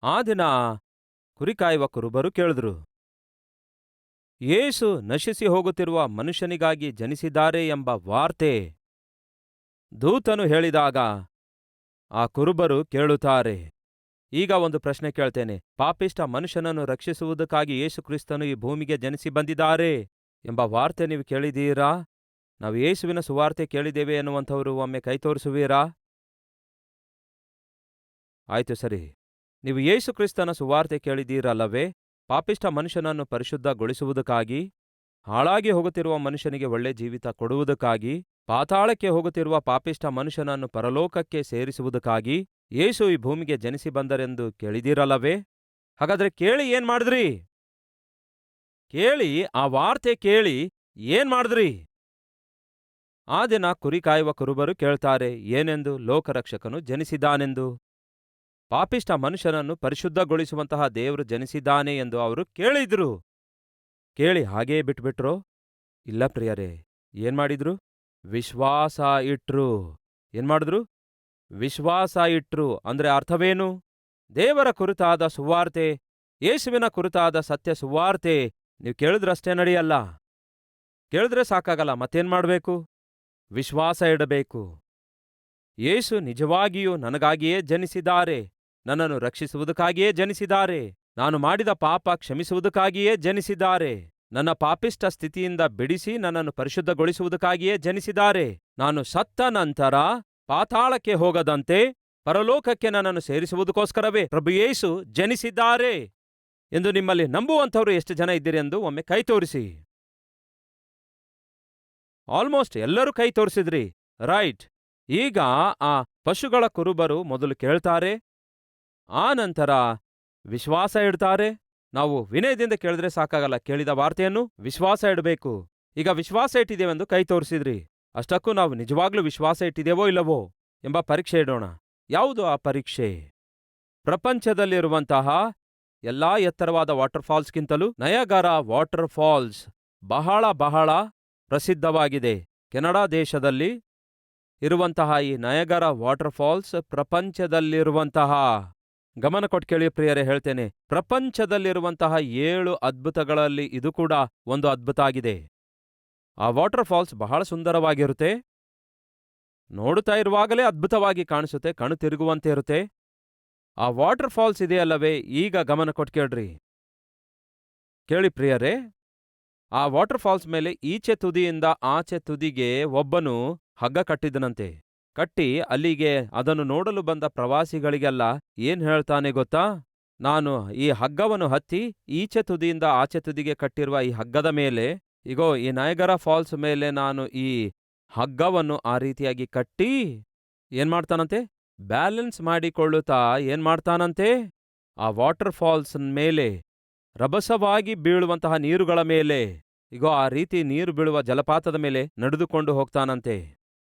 ಆ ದಿನ ಕುರಿಕಾಯುವ ಕುರುಬರು ಕೇಳಿದ್ರು, ಯೇಸು ನಶಿಸಿ ಹೋಗುತ್ತಿರುವ ಮನುಷ್ಯನಿಗಾಗಿ ಜನಿಸಿದ್ದಾರೆ ಎಂಬ ವಾರ್ತೆ ದೂತನು ಹೇಳಿದಾಗ ಆ ಕುರುಬರು ಕೇಳುತ್ತಾರೆ. ಈಗ ಒಂದು ಪ್ರಶ್ನೆ ಕೇಳ್ತೇನೆ. ಪಾಪಿಷ್ಠ ಮನುಷ್ಯನನ್ನು ರಕ್ಷಿಸುವುದಕ್ಕಾಗಿ ಯೇಸು ಕ್ರಿಸ್ತನು ಈ ಭೂಮಿಗೆ ಜನಿಸಿ ಬಂದಿದ್ದಾರೆ ಎಂಬ ವಾರ್ತೆ ನೀವು ಕೇಳಿದ್ದೀರಾ? ನಾವು ಯೇಸುವಿನ ಸುವಾರ್ತೆ ಕೇಳಿದ್ದೇವೆ ಎನ್ನುವಂಥವರು ಒಮ್ಮೆ ಕೈ ತೋರಿಸುವೀರಾ? ಆಯ್ತು, ಸರಿ. ನೀವು ಯೇಸು ಕ್ರಿಸ್ತನ ಸುವಾರ್ತೆ ಕೇಳಿದ್ದೀರಲ್ಲವೇ? ಪಾಪಿಷ್ಠ ಮನುಷ್ಯನನ್ನು ಪರಿಶುದ್ಧಗೊಳಿಸುವುದಕ್ಕಾಗಿ, ಹಾಳಾಗಿ ಹೋಗುತ್ತಿರುವ ಮನುಷ್ಯನಿಗೆ ಒಳ್ಳೆ ಜೀವಿತ ಕೊಡುವುದಕ್ಕಾಗಿ, ಪಾತಾಳಕ್ಕೆ ಹೋಗುತ್ತಿರುವ ಪಾಪಿಷ್ಠ ಮನುಷ್ಯನನ್ನು ಪರಲೋಕಕ್ಕೆ ಸೇರಿಸುವುದಕ್ಕಾಗಿ ಯೇಸು ಈ ಭೂಮಿಗೆ ಜನಿಸಿ ಬಂದರೆಂದು ಕೇಳಿದಿರಲ್ಲವೇ? ಹಾಗಾದ್ರೆ ಕೇಳಿ ಏನ್ ಮಾಡಿದ್ರಿ? ಕೇಳಿ, ಆ ವಾರ್ತೆ ಕೇಳಿ ಏನ್ ಮಾಡಿದ್ರಿ? ಆ ದಿನ ಕುರಿ ಕಾಯುವ ಕುರುಬರು ಕೇಳ್ತಾರೆ, ಏನೆಂದು? ಲೋಕರಕ್ಷಕನು ಜನಿಸಿದ್ದಾನೆಂದು, ಪಾಪಿಷ್ಠ ಮನುಷ್ಯನನ್ನು ಪರಿಶುದ್ಧಗೊಳಿಸುವಂತಹ ದೇವರು ಜನಿಸಿದ್ದಾನೆ ಎಂದು ಅವರು ಕೇಳಿದ್ರು. ಕೇಳಿ ಹಾಗೇ ಬಿಟ್ಬಿಟ್ರೋ? ಇಲ್ಲ ಪ್ರಿಯರೇ, ಏನ್ ಮಾಡಿದ್ರು? ವಿಶ್ವಾಸ ಇಟ್ರು. ಏನ್ ಮಾಡಿದ್ರು? ವಿಶ್ವಾಸ ಇಟ್ರು. ಅಂದ್ರೆ ಅರ್ಥವೇನು? ದೇವರ ಕುರಿತಾದ ಸುವಾರ್ತೆ, ಯೇಸುವಿನ ಕುರಿತಾದ ಸತ್ಯ ಸುವಾರ್ತೆ ನೀವು ಕೇಳಿದ್ರಷ್ಟೇ ನಡೆಯಲ್ಲ. ಕೇಳಿದ್ರೆ ಸಾಕಾಗಲ್ಲ, ಮತ್ತೇನ್ ಮಾಡಬೇಕು? ವಿಶ್ವಾಸ ಇಡಬೇಕು. ಯೇಸು ನಿಜವಾಗಿಯೂ ನನಗಾಗಿಯೇ ಜನಿಸಿದ್ದಾರೆ, ನನ್ನನ್ನು ರಕ್ಷಿಸುವುದಕ್ಕಾಗಿಯೇ ಜನಿಸಿದ್ದಾರೆ, ನಾನು ಮಾಡಿದ ಪಾಪ ಕ್ಷಮಿಸುವುದಕ್ಕಾಗಿಯೇ ಜನಿಸಿದ್ದಾರೆ, ನನ್ನ ಪಾಪಿಷ್ಠ ಸ್ಥಿತಿಯಿಂದ ಬಿಡಿಸಿ ನನ್ನನ್ನು ಪರಿಶುದ್ಧಗೊಳಿಸುವುದಕ್ಕಾಗಿಯೇ ಜನಿಸಿದ್ದಾರೆ, ನಾನು ಸತ್ತ ನಂತರ ಪಾತಾಳಕ್ಕೆ ಹೋಗದಂತೆ ಪರಲೋಕಕ್ಕೆ ನನ್ನನ್ನು ಸೇರಿಸುವುದಕ್ಕೋಸ್ಕರವೇ ಪ್ರಭು ಯೇಸು ಜನಿಸಿದ್ದಾರೆ ಎಂದು ನಿಮ್ಮಲ್ಲಿ ನಂಬುವಂಥವರು ಎಷ್ಟು ಜನ ಇದ್ದೀರಿ ಎಂದು ಒಮ್ಮೆ ಕೈ ತೋರಿಸಿ. ಆಲ್ಮೋಸ್ಟ್ ಎಲ್ಲರೂ ಕೈ ತೋರಿಸಿದ್ರಿ, ರೈಟ್. ಈಗ ಆ ಪಶುಗಳ ಕುರುಬರು ಮೊದಲು ಕೇಳ್ತಾರೆ, ಆ ನಂತರ ವಿಶ್ವಾಸ ಇಡ್ತಾರೆ. ನಾವು ವಿನಯದಿಂದ ಕೇಳಿದ್ರೆ ಸಾಕಾಗಲ್ಲ, ಕೇಳಿದ ವಾರ್ತೆಯನ್ನು ವಿಶ್ವಾಸ ಇಡಬೇಕು. ಈಗ ವಿಶ್ವಾಸ ಇಟ್ಟಿದ್ದೇವೆಂದು ಕೈ ತೋರಿಸಿದ್ರಿ. ಅಷ್ಟಕ್ಕೂ ನಾವು ನಿಜವಾಗ್ಲೂ ವಿಶ್ವಾಸ ಇಟ್ಟಿದ್ದೇವೋ ಇಲ್ಲವೋ ಎಂಬ ಪರೀಕ್ಷೆ ಇಡೋಣ. ಯಾವುದು ಆ ಪರೀಕ್ಷೆ? ಪ್ರಪಂಚದಲ್ಲಿರುವಂತಹ ಎಲ್ಲಾ ಎತ್ತರವಾದ ವಾಟರ್ಫಾಲ್ಸ್ಗಿಂತಲೂ ನಯಗರಾ ವಾಟರ್ ಫಾಲ್ಸ್ ಬಹಳ ಬಹಳ ಪ್ರಸಿದ್ಧವಾಗಿದೆ. ಕೆನಡಾ ದೇಶದಲ್ಲಿ ಇರುವಂತಹ ಈ ನಯಗರಾ ವಾಟರ್ ಫಾಲ್ಸ್ ಪ್ರಪಂಚದಲ್ಲಿರುವಂತಹ, ಗಮನ ಕೊಟ್ಟು ಕೇಳಿ ಪ್ರಿಯರೇ, ಹೇಳ್ತೇನೆ, ಪ್ರಪಂಚದಲ್ಲಿರುವಂತಹ 7 ಅದ್ಭುತಗಳಲ್ಲಿ ಇದು ಕೂಡ ಒಂದು ಅದ್ಭುತ ಆಗಿದೆ. ಆ ವಾಟರ್ ಫಾಲ್ಸ್ ಬಹಳ ಸುಂದರವಾಗಿರುತ್ತೆ. ನೋಡುತ್ತಾ ಇರುವಾಗಲೇ ಅದ್ಭುತವಾಗಿ ಕಾಣಿಸುತ್ತೆ, ಕಣ್ಣು ತಿರುಗುವಂತೆ ಇರುತ್ತೆ. ಆ ವಾಟರ್ ಫಾಲ್ಸ್ ಇದೆಯಲ್ಲವೇ, ಈಗ ಗಮನ ಕೊಟ್ಟು ಕೇಳ್ರಿ. ಕೇಳಿ ಪ್ರಿಯರೇ, ಆ ವಾಟರ್ ಫಾಲ್ಸ್ ಮೇಲೆ ಈಚೆ ತುದಿಯಿಂದ ಆಚೆ ತುದಿಗೆ ಒಬ್ಬನು ಹಗ್ಗ ಕಟ್ಟಿದನಂತೆ. ಕಟ್ಟಿ ಅಲ್ಲಿಗೆ ಅದನ್ನು ನೋಡಲು ಬಂದ ಪ್ರವಾಸಿಗಳಿಗೆಲ್ಲ ಏನ್ ಹೇಳ್ತಾನೆ ಗೊತ್ತಾ? ನಾನು ಈ ಹಗ್ಗವನ್ನು ಹತ್ತಿ ಈಚೆ ತುದಿಯಿಂದ ಆಚೆ ತುದಿಗೆ ಕಟ್ಟಿರುವ ಈ ಹಗ್ಗದ ಮೇಲೆ, ಇಗೋ ಈ ನಯಗರಾ ಫಾಲ್ಸ್ ಮೇಲೆ ನಾನು ಈ ಹಗ್ಗವನ್ನು ಆ ರೀತಿಯಾಗಿ ಕಟ್ಟಿ ಏನ್ ಮಾಡ್ತಾನಂತೆ? ಬ್ಯಾಲೆನ್ಸ್ ಮಾಡಿಕೊಳ್ಳುತ್ತಾ ಏನ್ ಮಾಡ್ತಾನಂತೆ? ಆ ವಾಟರ್ ಫಾಲ್ಸ್ ಮೇಲೆ, ರಭಸವಾಗಿ ಬೀಳುವಂತಹ ನೀರುಗಳ ಮೇಲೆ, ಇಗೋ ಆ ರೀತಿ ನೀರು ಬೀಳುವ ಜಲಪಾತದ ಮೇಲೆ ನಡೆದುಕೊಂಡು ಹೋಗ್ತಾನಂತೆ.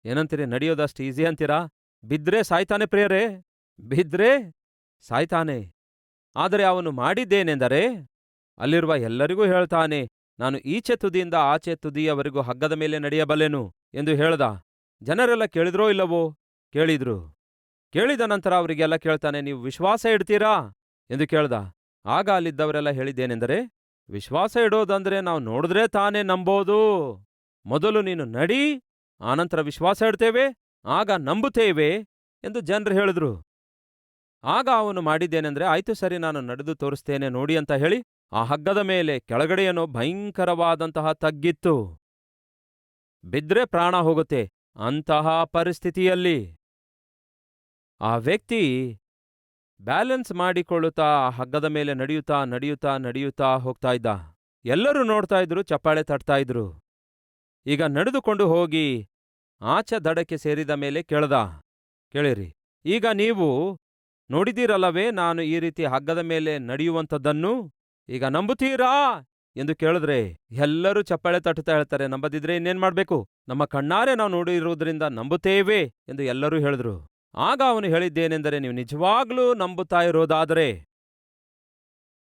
ಏನಂತೀರಿ? ನಡೆಯೋದಷ್ಟು ಈಸಿ ಅಂತೀರಾ? ಬಿದ್ರೆ ಸಾಯ್ತಾನೆ ಪ್ರಿಯರೇ, ಬಿದ್ರೆ ಸಾಯ್ತಾನೆ. ಆದರೆ ಅವನು ಮಾಡಿದ್ದೇನೆಂದರೆ, ಅಲ್ಲಿರುವ ಎಲ್ಲರಿಗೂ ಹೇಳ್ತಾನೆ, ನಾನು ಈಚೆ ತುದಿಯಿಂದ ಆಚೆ ತುದಿಯವರೆಗೂ ಹಗ್ಗದ ಮೇಲೆ ನಡೆಯಬಲ್ಲೆನು ಎಂದು ಹೇಳ್ದ. ಜನರೆಲ್ಲ ಕೇಳಿದ್ರೋ ಇಲ್ಲವೋ? ಕೇಳಿದ್ರು. ಕೇಳಿದ ನಂತರ ಅವರಿಗೆಲ್ಲ ಕೇಳ್ತಾನೆ, ನೀವು ವಿಶ್ವಾಸ ಇಡ್ತೀರಾ ಎಂದು ಕೇಳ್ದ. ಆಗ ಅಲ್ಲಿದ್ದವರೆಲ್ಲ ಹೇಳಿದ್ದೇನೆಂದರೆ, ವಿಶ್ವಾಸ ಇಡೋದಂದ್ರೆ ನಾವು ನೋಡಿದ್ರೆ ತಾನೇ ನಂಬೋದು, ಮೊದಲು ನೀನು ನಡಿ, ಆನಂತರ ವಿಶ್ವಾಸ ಇಡ್ತೇವೆ, ಆಗ ನಂಬುತ್ತೇವೆ ಎಂದು ಜನರು ಹೇಳಿದ್ರು. ಆಗ ಅವನು ಮಾಡಿದ್ದೇನೆಂದ್ರೆ, ಆಯ್ತು ಸರಿ, ನಾನು ನಡೆದು ತೋರಿಸ್ತೇನೆ ನೋಡಿ ಅಂತ ಹೇಳಿ ಆ ಹಗ್ಗದ ಮೇಲೆ ಕೆಳಗಡೆಯೇನೋ ಭಯಂಕರವಾದಂತಹ ತಗ್ಗಿತ್ತು. ಬಿದ್ರೆ ಪ್ರಾಣ ಹೋಗುತ್ತೆ ಅಂತಹ ಪರಿಸ್ಥಿತಿಯಲ್ಲಿ ಆ ವ್ಯಕ್ತಿ ಬ್ಯಾಲೆನ್ಸ್ ಮಾಡಿಕೊಳ್ಳುತ್ತಾ ಆ ಹಗ್ಗದ ಮೇಲೆ ನಡೆಯುತ್ತಾ ನಡೆಯುತ್ತಾ ನಡೆಯುತ್ತಾ ಹೋಗ್ತಾ ಇದ್ದ. ಎಲ್ಲರೂ ನೋಡ್ತಾ ಇದ್ರು, ಚಪ್ಪಾಳೆ ತಟ್ತಾ ಇದ್ರು. ಈಗ ನಡೆದುಕೊಂಡು ಹೋಗಿ ಆಚೆ ದಡಕ್ಕೆ ಸೇರಿದ ಮೇಲೆ ಕೇಳಿರಿ, ಈಗ ನೀವು ನೋಡಿದ್ದೀರಲ್ಲವೇ ನಾನು ಈ ರೀತಿ ಹಗ್ಗದ ಮೇಲೆ ನಡೆಯುವಂಥದ್ದನ್ನು, ಈಗ ನಂಬುತ್ತೀರಾ ಎಂದು ಕೇಳಿದ್ರೆ ಎಲ್ಲರೂ ಚಪ್ಪಾಳೆ ತಟ್ಟುತ್ತಾ ಹೇಳ್ತಾರೆ, ನಂಬದಿದ್ರೆ ಇನ್ನೇನ್ ಮಾಡ್ಬೇಕು, ನಮ್ಮ ಕಣ್ಣಾರೆ ನಾವು ನೋಡಿರುವುದರಿಂದ ನಂಬುತ್ತೇವೆ ಎಂದು ಎಲ್ಲರೂ ಹೇಳಿದ್ರು. ಆಗ ಅವನು ಹೇಳಿದ್ದೇನೆಂದರೆ, ನೀವು ನಿಜವಾಗ್ಲೂ ನಂಬುತ್ತಾ ಇರೋದಾದರೆ,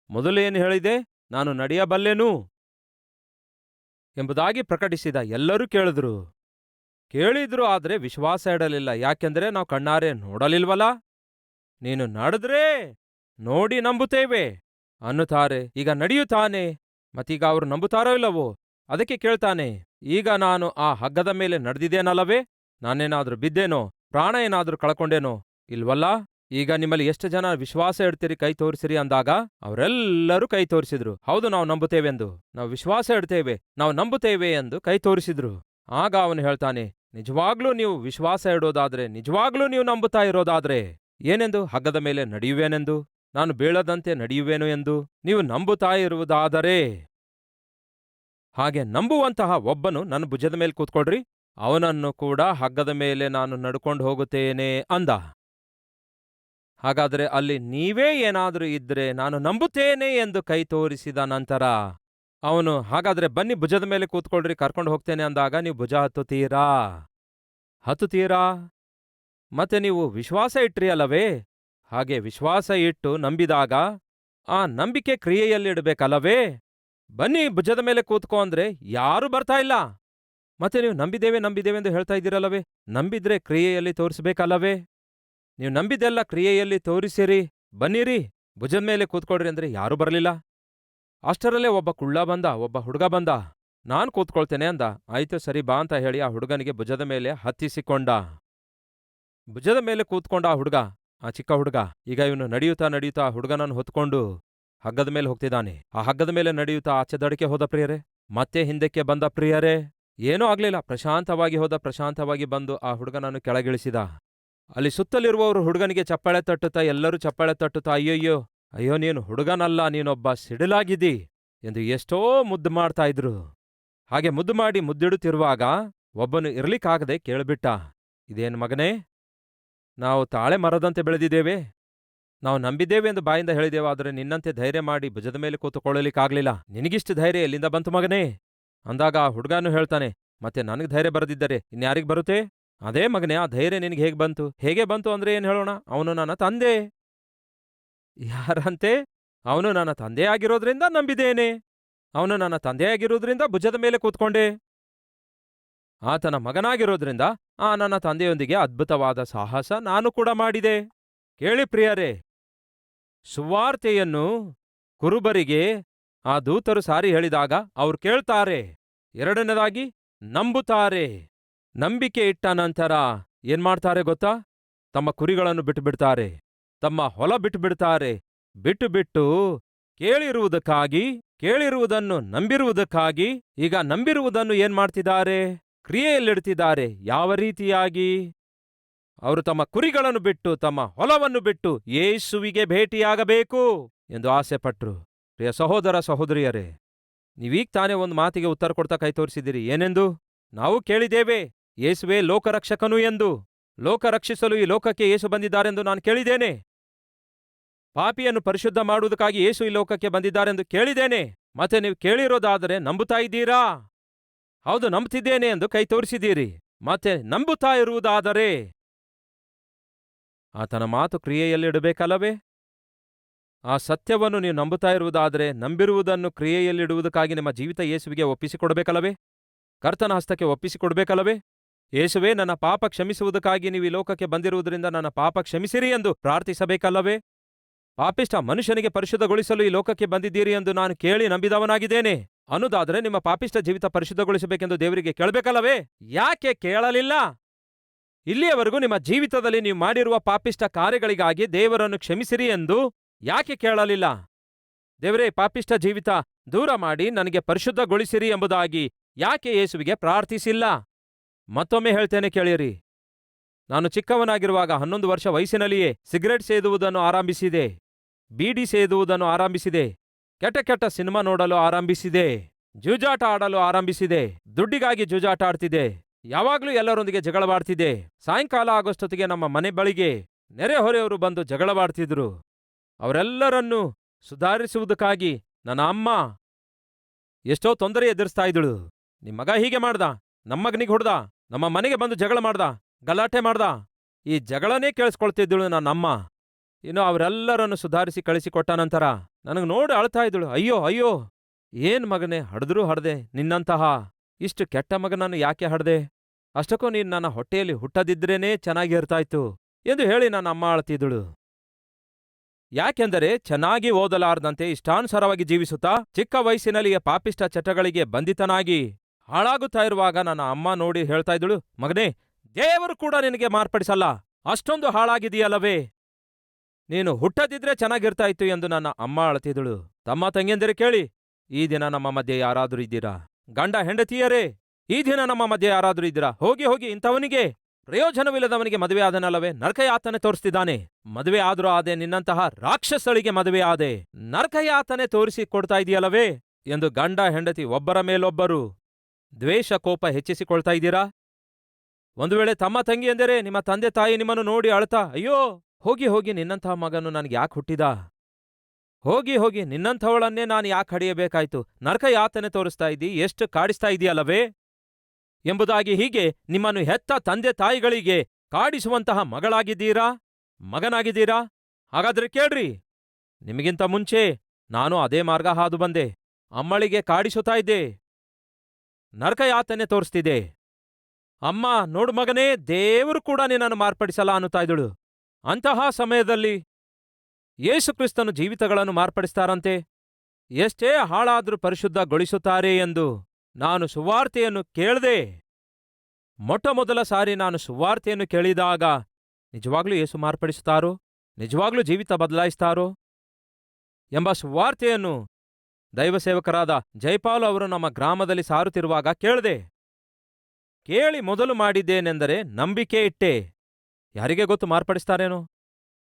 ಮೊದಲೇನು ಹೇಳಿದೆ, ನಾನು ನಡೆಯಬಲ್ಲೆನು ಎಂಬುದಾಗಿ ಪ್ರಕಟಿಸಿದ. ಎಲ್ಲರೂ ಕೇಳಿದ್ರು, ಆದರೆ ವಿಶ್ವಾಸ ಇಡಲಿಲ್ಲ. ಯಾಕೆಂದ್ರೆ ನಾವು ಕಣ್ಣಾರೆ ನೋಡಲಿಲ್ವಲ್ಲ, ನೀನು ನಡೆದ್ರೆ ನೋಡಿ ನಂಬುತ್ತೇವೆ ಅನ್ನುತ್ತಾರೆ. ಈಗ ನಡೆಯುತ್ತಾನೆ, ಮತ್ತೀಗ ಅವರು ನಂಬುತ್ತಾರೋ ಇಲ್ಲವೋ ಅದಕ್ಕೆ ಕೇಳ್ತಾನೆ, ಈಗ ನಾನು ಆ ಹಗ್ಗದ ಮೇಲೆ ನಡೆದಿದ್ದೇನಲ್ಲವೇ, ನಾನೇನಾದ್ರೂ ಬಿದ್ದೇನೋ, ಪ್ರಾಣ ಏನಾದ್ರೂ ಕಳ್ಕೊಂಡೇನೋ ಇಲ್ವಲ್ಲ, ಈಗ ನಿಮ್ಮಲ್ಲಿ ಎಷ್ಟು ಜನ ವಿಶ್ವಾಸ ಇಡ್ತೀರಿ, ಕೈ ತೋರಿಸಿರಿ ಅಂದಾಗ ಅವರೆಲ್ಲರೂ ಕೈ ತೋರಿಸಿದ್ರು. ಹೌದು, ನಾವು ನಂಬುತ್ತೇವೆಂದು, ನಾವು ವಿಶ್ವಾಸ ಇಡ್ತೇವೆ, ನಾವು ನಂಬುತ್ತೇವೆ ಎಂದು ಕೈ ತೋರಿಸಿದ್ರು. ಆಗ ಅವನು ಹೇಳ್ತಾನೆ, ನಿಜವಾಗ್ಲೂ ನೀವು ವಿಶ್ವಾಸ ಇಡೋದಾದ್ರೆ, ನಿಜವಾಗ್ಲೂ ನೀವು ನಂಬುತ್ತಾ ಇರೋದಾದ್ರೆ ಏನೆಂದು, ಹಗ್ಗದ ಮೇಲೆ ನಡೆಯುವೇನೆಂದು, ನಾನು ಬೀಳದಂತೆ ನಡೆಯುವೇನು ಎಂದು ನೀವು ನಂಬುತ್ತಾ ಇರುವುದಾದರೆ, ಹಾಗೆ ನಂಬುವಂತಹ ಒಬ್ಬನು ನನ್ನ ಭುಜದ ಮೇಲೆ ಕೂತ್ಕೊಳ್ರಿ, ಅವನನ್ನು ಕೂಡ ಹಗ್ಗದ ಮೇಲೆ ನಾನು ನಡ್ಕೊಂಡು ಹೋಗುತ್ತೇನೆ ಅಂದ. ಹಾಗಾದರೆ ಅಲ್ಲಿ ನೀವೇ ಏನಾದರೂ ಇದ್ರೆ ನಾನು ನಂಬುತ್ತೇನೆ ಎಂದು ಕೈ ತೋರಿಸಿದ ನಂತರ ಅವನು, ಹಾಗಾದ್ರೆ ಬನ್ನಿ ಭುಜದ ಮೇಲೆ ಕೂತ್ಕೊಳ್ರಿ, ಕರ್ಕೊಂಡು ಹೋಗ್ತೇನೆ ಅಂದಾಗ ನೀವು ಭುಜ ಹತ್ತುತ್ತೀರಾ? ಮತ್ತೆ ನೀವು ವಿಶ್ವಾಸ ಇಟ್ರಿ ಅಲ್ಲವೇ? ಹಾಗೆ ವಿಶ್ವಾಸ ಇಟ್ಟು ನಂಬಿದಾಗ ಆ ನಂಬಿಕೆ ಕ್ರಿಯೆಯಲ್ಲಿಡಬೇಕಲ್ಲವೇ? ಬನ್ನಿ ಭುಜದ ಮೇಲೆ ಕೂತ್ಕೋ ಅಂದ್ರೆ ಯಾರೂ ಬರ್ತಾ ಇಲ್ಲ. ಮತ್ತೆ ನೀವು ನಂಬಿದ್ದೇವೆ ಎಂದು ಹೇಳ್ತಾ ಇದ್ದೀರಲ್ಲವೇ? ನಂಬಿದ್ರೆ ಕ್ರಿಯೆಯಲ್ಲಿ ತೋರಿಸ್ಬೇಕಲ್ಲವೇ? ನೀವು ನಂಬಿದ್ದೆಲ್ಲ ಕ್ರಿಯೆಯಲ್ಲಿ ತೋರಿಸಿರಿ, ಬನ್ನಿರಿ ಭುಜದ ಮೇಲೆ ಕೂತ್ಕೊಳ್ರಿ ಅಂದ್ರೆ ಯಾರೂ ಬರಲಿಲ್ಲ. ಅಷ್ಟರಲ್ಲೇ ಒಬ್ಬ ಹುಡುಗ ಬಂದ, ನಾನ್ ಕೂತ್ಕೊಳ್ತೇನೆ ಅಂದ. ಆಯ್ತು ಸರಿ ಬಾ ಅಂತ ಹೇಳಿ ಆ ಹುಡುಗನಿಗೆ ಭುಜದ ಮೇಲೆ ಹತ್ತಿಸಿಕೊಂಡ. ಭುಜದ ಮೇಲೆ ಕೂತ್ಕೊಂಡ ಆ ಚಿಕ್ಕ ಹುಡುಗ. ಈಗ ಇವನು ನಡೆಯುತ್ತಾ ಆ ಹುಡುಗನನ್ನು ಹೊತ್ಕೊಂಡು ಹಗ್ಗದ ಮೇಲೆ ಹೋಗ್ತಿದ್ದಾನೆ. ಆ ಹಗ್ಗದ ಮೇಲೆ ನಡೆಯುತ್ತಾ ಆಚೆ ದಡಕ್ಕೆ ಹೋದ ಪ್ರಿಯರೇ, ಮತ್ತೆ ಹಿಂದಕ್ಕೆ ಬಂದ ಪ್ರಿಯರೇ. ಏನೂ ಆಗ್ಲಿಲ್ಲ, ಪ್ರಶಾಂತವಾಗಿ ಬಂದು ಆ ಹುಡುಗನನ್ನು ಕೆಳಗಿಳಿಸಿದ. ಅಲ್ಲಿ ಸುತ್ತಲಿರುವವರು ಹುಡುಗನಿಗೆ ಚಪ್ಪಾಳೆ ತಟ್ಟುತ್ತಾ, ಎಲ್ಲರೂ ಚಪ್ಪಾಳೆ ತಟ್ಟುತ್ತಾ, ಅಯ್ಯೋ ನೀನು ಹುಡುಗನಲ್ಲ, ನೀನೊಬ್ಬ ಸಿಡಿಲಾಗಿದ್ದಿ ಎಂದು ಎಷ್ಟೋ ಮುದ್ದು ಮಾಡ್ತಾ ಇದ್ರು. ಹಾಗೆ ಮುದ್ದು ಮಾಡಿ ಮುದ್ದಿಡುತ್ತಿರುವಾಗ ಒಬ್ಬನು ಇರ್ಲಿಕ್ಕಾಗದೆ ಕೇಳಿಬಿಟ್ಟ, ಇದೇನು ಮಗನೇ, ನಾವು ತಾಳೆ ಮರದಂತೆ ಬೆಳೆದಿದ್ದೇವೆ, ನಾವು ನಂಬಿದ್ದೇವೆ ಎಂದು ಬಾಯಿಂದ ಹೇಳಿದೆವು, ಆದರೆ ನಿನ್ನಂತೆ ಧೈರ್ಯ ಮಾಡಿ ಭುಜದ ಮೇಲೆ ಕೂತುಕೊಳ್ಳಲಿಕ್ಕಾಗ್ಲಿಲ್ಲ. ನಿನಗಿಷ್ಟು ಧೈರ್ಯ ಎಲ್ಲಿಂದ ಬಂತು ಮಗನೇ ಅಂದಾಗ ಆ ಹುಡುಗನು ಹೇಳ್ತಾನೆ, ಮತ್ತೆ ನನಗೆ ಧೈರ್ಯ ಬರದಿದ್ದರೆ ಇನ್ಯಾರಿಗೆ ಬರುತ್ತೆ? ಅದೇ ಮಗನೇ, ಆ ಧೈರ್ಯ ನಿನಗೆ ಹೇಗೆ ಬಂತು ಅಂದ್ರೆ ಏನು ಹೇಳೋಣ? ಅವನು ನನ್ನ ತಂದೆ. ಯಾರಂತೆ? ಅವನು ನನ್ನ ತಂದೆಯಾಗಿರೋದ್ರಿಂದ ನಂಬಿದ್ದೇನೆ, ಅವನು ನನ್ನ ತಂದೆಯಾಗಿರೋದ್ರಿಂದ ಭುಜದ ಮೇಲೆ ಕೂತ್ಕೊಂಡೆ, ಆತನ ಮಗನಾಗಿರೋದ್ರಿಂದ ನನ್ನ ತಂದೆಯೊಂದಿಗೆ ಅದ್ಭುತವಾದ ಸಾಹಸ ನಾನು ಕೂಡ ಮಾಡಿದೆ. ಕೇಳಿ ಪ್ರಿಯರೇ, ಸುವಾರ್ತೆಯನ್ನು ಕುರುಬರಿಗೆ ಆ ದೂತರು ಸಾರಿ ಹೇಳಿದಾಗ ಅವರು ಕೇಳ್ತಾರೆ, ಎರಡನೇದಾಗಿ ನಂಬುತ್ತಾರೆ. ನಂಬಿಕೆ ಇಟ್ಟ ನಂತರ ಏನ್ಮಾಡ್ತಾರೆ ಗೊತ್ತಾ? ತಮ್ಮ ಕುರಿಗಳನ್ನು ಬಿಟ್ಟುಬಿಡ್ತಾರೆ, ತಮ್ಮ ಹೊಲ ಬಿಟ್ಟುಬಿಡ್ತಾರೆ. ಬಿಟ್ಟು ಕೇಳಿರುವುದನ್ನು ನಂಬಿರುವುದಕ್ಕಾಗಿ ಈಗ ನಂಬಿರುವುದನ್ನು ಏನ್ಮಾಡ್ತಿದ್ದಾರೆ? ಕ್ರಿಯೆಯಲ್ಲಿಡ್ತಿದ್ದಾರೆ. ಯಾವ ರೀತಿಯಾಗಿ? ಅವರು ತಮ್ಮ ಕುರಿಗಳನ್ನು ಬಿಟ್ಟು, ತಮ್ಮ ಹೊಲವನ್ನು ಬಿಟ್ಟು ಯೇಸುವಿಗೆ ಭೇಟಿಯಾಗಬೇಕು ಎಂದು ಆಸೆಪಟ್ರು. ಪ್ರಿಯ ಸಹೋದರ ಸಹೋದರಿಯರೇ, ನೀವೀಗ ತಾನೇ ಒಂದು ಮಾತಿಗೆ ಉತ್ತರ ಕೊಡ್ತಾ ಕೈ ತೋರಿಸಿದಿರಿ. ಏನೆಂದು? ನಾವು ಕೇಳಿದ್ದೇವೆ, ಯೇಸುವೇ ಲೋಕರಕ್ಷಕನು ಎಂದು. ಲೋಕ ರಕ್ಷಿಸಲು ಈ ಲೋಕಕ್ಕೆ ಯೇಸು ಬಂದಿದ್ದಾರೆಂದು ನಾನು ಕೇಳಿದ್ದೇನೆ. ಪಾಪಿಯನ್ನು ಪರಿಶುದ್ಧ ಮಾಡುವುದಕ್ಕಾಗಿ ಯೇಸು ಈ ಲೋಕಕ್ಕೆ ಬಂದಿದ್ದಾರೆಂದು ಕೇಳಿದ್ದೇನೆ. ಮತ್ತೆ ನೀವು ಕೇಳಿರೋದಾದರೆ ನಂಬುತ್ತಾ ಇದ್ದೀರಾ? ಹೌದು, ನಂಬುತ್ತಿದ್ದೇನೆ ಎಂದು ಕೈ ತೋರಿಸಿದ್ದೀರಿ. ಮತ್ತೆ ನಂಬುತ್ತಾ ಇರುವುದಾದರೆ ಆತನ ಮಾತು ಕ್ರಿಯೆಯಲ್ಲಿಡಬೇಕಲ್ಲವೇ? ಆ ಸತ್ಯವನ್ನು ನೀವು ನಂಬುತ್ತಾ ಇರುವುದಾದರೆ ನಂಬಿರುವುದನ್ನು ಕ್ರಿಯೆಯಲ್ಲಿಡುವುದಕ್ಕಾಗಿ ನಿಮ್ಮ ಜೀವಿತ ಯೇಸುವಿಗೆ ಒಪ್ಪಿಸಿಕೊಡಬೇಕಲ್ಲವೇ? ಕರ್ತನ ಹಸ್ತಕ್ಕೆ ಒಪ್ಪಿಸಿಕೊಡಬೇಕಲ್ಲವೇ? ಯೇಸುವೇ, ನನ್ನ ಪಾಪ ಕ್ಷಮಿಸುವುದಕ್ಕಾಗಿ ನೀವು ಈ ಲೋಕಕ್ಕೆ ಬಂದಿರುವುದರಿಂದ ನನ್ನ ಪಾಪ ಕ್ಷಮಿಸಿರಿ ಎಂದು ಪ್ರಾರ್ಥಿಸಬೇಕಲ್ಲವೇ? ಪಾಪಿಷ್ಠ ಮನುಷ್ಯನಿಗೆ ಪರಿಶುದ್ಧಗೊಳಿಸಲು ಈ ಲೋಕಕ್ಕೆ ಬಂದಿದ್ದೀರಿ ಎಂದು ನಾನು ಕೇಳಿ ನಂಬಿದವನಾಗಿದ್ದೇನೆ. ಅನ್ನೋದಾದ್ರೆ ನಿಮ್ಮ ಪಾಪಿಷ್ಟ ಜೀವಿತ ಪರಿಶುದ್ಧಗೊಳಿಸಬೇಕೆಂದು ದೇವರಿಗೆ ಕೇಳಬೇಕಲ್ಲವೇ? ಯಾಕೆ ಕೇಳಲಿಲ್ಲ? ಇಲ್ಲಿಯವರೆಗೂ ನಿಮ್ಮ ಜೀವಿತದಲ್ಲಿ ನೀವು ಮಾಡಿರುವ ಪಾಪಿಷ್ಟ ಕಾರ್ಯಗಳಿಗಾಗಿ ದೇವರನ್ನು ಕ್ಷಮಿಸಿರಿ ಎಂದು ಯಾಕೆ ಕೇಳಲಿಲ್ಲ? ದೇವರೇ, ಪಾಪಿಷ್ಟ ಜೀವಿತ ದೂರ ಮಾಡಿ ನನಗೆ ಪರಿಶುದ್ಧಗೊಳಿಸಿರಿ ಎಂಬುದಾಗಿ ಯಾಕೆ ಯೇಸುವಿಗೆ ಪ್ರಾರ್ಥಿಸಿಲ್ಲ? ಮತ್ತೊಮ್ಮೆ ಹೇಳ್ತೇನೆ ಕೇಳಿರಿ. ನಾನು ಚಿಕ್ಕವನಾಗಿರುವಾಗ 11 ವರ್ಷ ವಯಸ್ಸಿನಲ್ಲಿಯೇ ಸಿಗರೆಟ್ ಸೇದುವುದನ್ನು ಆರಂಭಿಸಿದೆ, ಬೀಡಿ ಸೇದುವುದನ್ನು ಆರಂಭಿಸಿದೆ, ಕೆಟ್ಟ ಕೆಟ್ಟ ಸಿನಿಮಾ ನೋಡಲು ಆರಂಭಿಸಿದೆ, ಜೂಜಾಟ ಆಡಲು ಆರಂಭಿಸಿದೆ, ದುಡ್ಡಿಗಾಗಿ ಜೂಜಾಟ ಆಡ್ತಿದ್ದೆ, ಯಾವಾಗ್ಲೂ ಎಲ್ಲರೊಂದಿಗೆ ಜಗಳವಾಡ್ತಿದ್ದೆ. ಸಾಯಂಕಾಲ ಆಗೋಷ್ಟೊತ್ತಿಗೆ ನಮ್ಮ ಮನೆ ಬಳಿಗೆ ನೆರೆಹೊರೆಯವರು ಬಂದು ಜಗಳವಾಡ್ತಿದ್ರು. ಅವರೆಲ್ಲರನ್ನೂ ಸುಧಾರಿಸುವುದಕ್ಕಾಗಿ ನನ್ನ ಅಮ್ಮ ಎಷ್ಟೋ ತೊಂದರೆ ಎದುರಿಸ್ತಾ ಇದ್ದಳು. ನಿಮ್ ಮಗ ಹೀಗೆ ಮಾಡ್ದ, ನಮ್ಮ ಮಗನಿಗೆ ಹೊಡ್ದ, ನಮ್ಮ ಮನೆಗೆ ಬಂದು ಜಗಳ ಮಾಡ್ದ, ಗಲಾಟೆ ಮಾಡ್ದ, ಈ ಜಗಳನೇ ಕೇಳಿಸ್ಕೊಳ್ತಿದ್ದಳು ನನ್ನ ಅಮ್ಮ. ಇನ್ನು ಅವರೆಲ್ಲರನ್ನು ಸುಧಾರಿಸಿ ಕಳಿಸಿಕೊಟ್ಟ ನಂತರ ನನಗೆ ನೋಡಿ ಅಳ್ತಾ ಇದ್ದಳು. ಅಯ್ಯೋ ಅಯ್ಯೋ, ಏನ್ ಮಗನೇ, ಹಡ್ದ್ರೂ ಹಡ್ದೆ, ನಿನ್ನಂತಹ ಇಷ್ಟು ಕೆಟ್ಟ ಮಗನನ್ನು ಯಾಕೆ ಹಡ್ದೆ? ಅಷ್ಟಕ್ಕೂ ನೀನು ನನ್ನ ಹೊಟ್ಟೆಯಲ್ಲಿ ಹುಟ್ಟದಿದ್ರೇನೇ ಚೆನ್ನಾಗಿ ಇರ್ತಾಯಿತ್ತು ಎಂದು ಹೇಳಿ ನನ್ನ ಅಮ್ಮ ಅಳ್ತಿದ್ದಳು. ಯಾಕೆಂದರೆ ಚೆನ್ನಾಗಿ ಓದಲಾರದಂತೆ ಇಷ್ಟಾನುಸಾರವಾಗಿ ಜೀವಿಸುತ್ತಾ ಚಿಕ್ಕ ವಯಸ್ಸಿನಲ್ಲಿಯೇ ಪಾಪಿಷ್ಟ ಚಟಗಳಿಗೆ ಬಂಧಿತನಾಗಿ ಹಾಳಾಗುತ್ತಾ ಇರುವಾಗ ನನ್ನ ಅಮ್ಮ ನೋಡಿ ಹೇಳ್ತಾ ಇದ್ದಳು, ಮಗನೇ, ದೇವರು ಕೂಡ ನಿನಗೆ ಮಾರ್ಪಡಿಸಲ್ಲ, ಅಷ್ಟೊಂದು ಹಾಳಾಗಿದೆಯಲ್ಲವೇ, ನೀನು ಹುಟ್ಟದಿದ್ರೆ ಚೆನ್ನಾಗಿರ್ತಾ ಇತ್ತು ಎಂದು ನನ್ನ ಅಮ್ಮ ಅಳ್ತಿದ್ದಳು. ತಮ್ಮ ತಂಗಿಯಂದಿರು ಕೇಳಿ, ಈ ದಿನ ನಮ್ಮ ಮಧ್ಯೆ ಯಾರಾದರೂ ಇದ್ದೀರಾ? ಗಂಡ ಹೆಂಡತಿಯರೇ, ಈ ದಿನ ನಮ್ಮ ಮಧ್ಯೆ ಯಾರಾದರೂ ಇದ್ದೀರಾ? ಹೋಗಿ ಹೋಗಿ ಇಂಥವನಿಗೆ, ಪ್ರಯೋಜನವಿಲ್ಲದವನಿಗೆ ಮದುವೆ ಆದನಲ್ಲವೇ, ನರಕಯಾತನೆ ತೋರಿಸ್ತಿದ್ದಾನೆ. ಮದುವೆ ಆದ್ರೂ ಆದೆ, ನಿನ್ನಂತಹ ರಾಕ್ಷಸಳಿಗೆ ಮದುವೆ ಆದೆ, ನರಕಯಾತನೆ ತೋರಿಸಿ ಕೊಡ್ತಾ ಇದೆಯಲ್ಲವೇ ಎಂದು ಗಂಡ ಹೆಂಡತಿ ಒಬ್ಬರ ಮೇಲೊಬ್ಬರು ದ್ವೇಷ ಕೋಪ ಹೆಚ್ಚಿಸಿಕೊಳ್ತಾ ಇದ್ದೀರಾ? ಒಂದು ವೇಳೆ ತಮ್ಮ ತಂಗಿಯಂದರೆ ನಿಮ್ಮ ತಂದೆ ತಾಯಿ ನಿಮ್ಮನ್ನು ನೋಡಿ ಅಳ್ತಾ, ಅಯ್ಯೋ, ಹೋಗಿ ಹೋಗಿ ನಿನ್ನಂತಹ ಮಗನು ನನಗೆ ಯಾಕೆ ಹುಟ್ಟಿದ, ಹೋಗಿ ಹೋಗಿ ನಿನ್ನಂಥವಳನ್ನೇ ನಾನು ಯಾಕೆ ಹಡಿಯಬೇಕಾಯ್ತು, ನರಕಯಾತನೆ ತೋರಿಸ್ತಾ ಇದ್ದೀ, ಎಷ್ಟು ಕಾಡಿಸ್ತಾ ಇದೆಯಲ್ಲವೇ ಎಂಬುದಾಗಿ ಹೀಗೆ ನಿಮ್ಮನ್ನು ಹೆತ್ತ ತಂದೆ ತಾಯಿಗಳಿಗೆ ಕಾಡಿಸುವಂತಹ ಮಗಳಾಗಿದ್ದೀರಾ, ಮಗನಾಗಿದ್ದೀರಾ? ಹಾಗಾದ್ರೆ ಕೇಳ್ರಿ, ನಿಮಗಿಂತ ಮುಂಚೆ ನಾನು ಅದೇ ಮಾರ್ಗ ಹಾದು ಬಂದೆ, ಅಮ್ಮಳಿಗೆ ಕಾಡಿಸುತ್ತಾ ಇದ್ದೆ, ನರಕಯಾತನೆ ತೋರಿಸ್ತಿದೆ. ಅಮ್ಮ, ನೋಡು ಮಗನೇ, ದೇವರು ಕೂಡ ನಿನ್ನನ್ನು ಮಾರ್ಪಡಿಸಲ್ಲ ಅನ್ನುತ್ತಾ ಇದ್ದಳು. ಅಂತಹ ಸಮಯದಲ್ಲಿ ಯೇಸುಕ್ರಿಸ್ತನು ಜೀವಿತಗಳನ್ನು ಮಾರ್ಪಡಿಸ್ತಾರಂತೆ, ಎಷ್ಟೇ ಹಾಳಾದ್ರೂ ಪರಿಶುದ್ಧಗೊಳಿಸುತ್ತಾರೆ ಎಂದು ನಾನು ಸುವಾರ್ತೆಯನ್ನು ಕೇಳದೆ. ಮೊಟ್ಟಮೊದಲ ಸಾರಿ ನಾನು ಸುವಾರ್ತೆಯನ್ನು ಕೇಳಿದಾಗ ನಿಜವಾಗ್ಲೂ ಯೇಸು ಮಾರ್ಪಡಿಸುತ್ತಾರೋ, ನಿಜವಾಗ್ಲೂ ಜೀವಿತ ಬದಲಾಯಿಸ್ತಾರೋ ಎಂಬ ಸುವಾರ್ತೆಯನ್ನು ದೈವಸೇವಕರಾದ ಜೈಪಾಲ್ ಅವರು ನಮ್ಮ ಗ್ರಾಮದಲ್ಲಿ ಸಾರುತ್ತಿರುವಾಗ ಕೇಳದೆ. ಕೇಳಿ ಮೊದಲು ಮಾಡಿದ್ದೇನೆಂದರೆ ನಂಬಿಕೆ ಇಟ್ಟೆ. ಯಾರಿಗೆ ಗೊತ್ತು ಮಾರ್ಪಡಿಸ್ತಾರೇನೋ,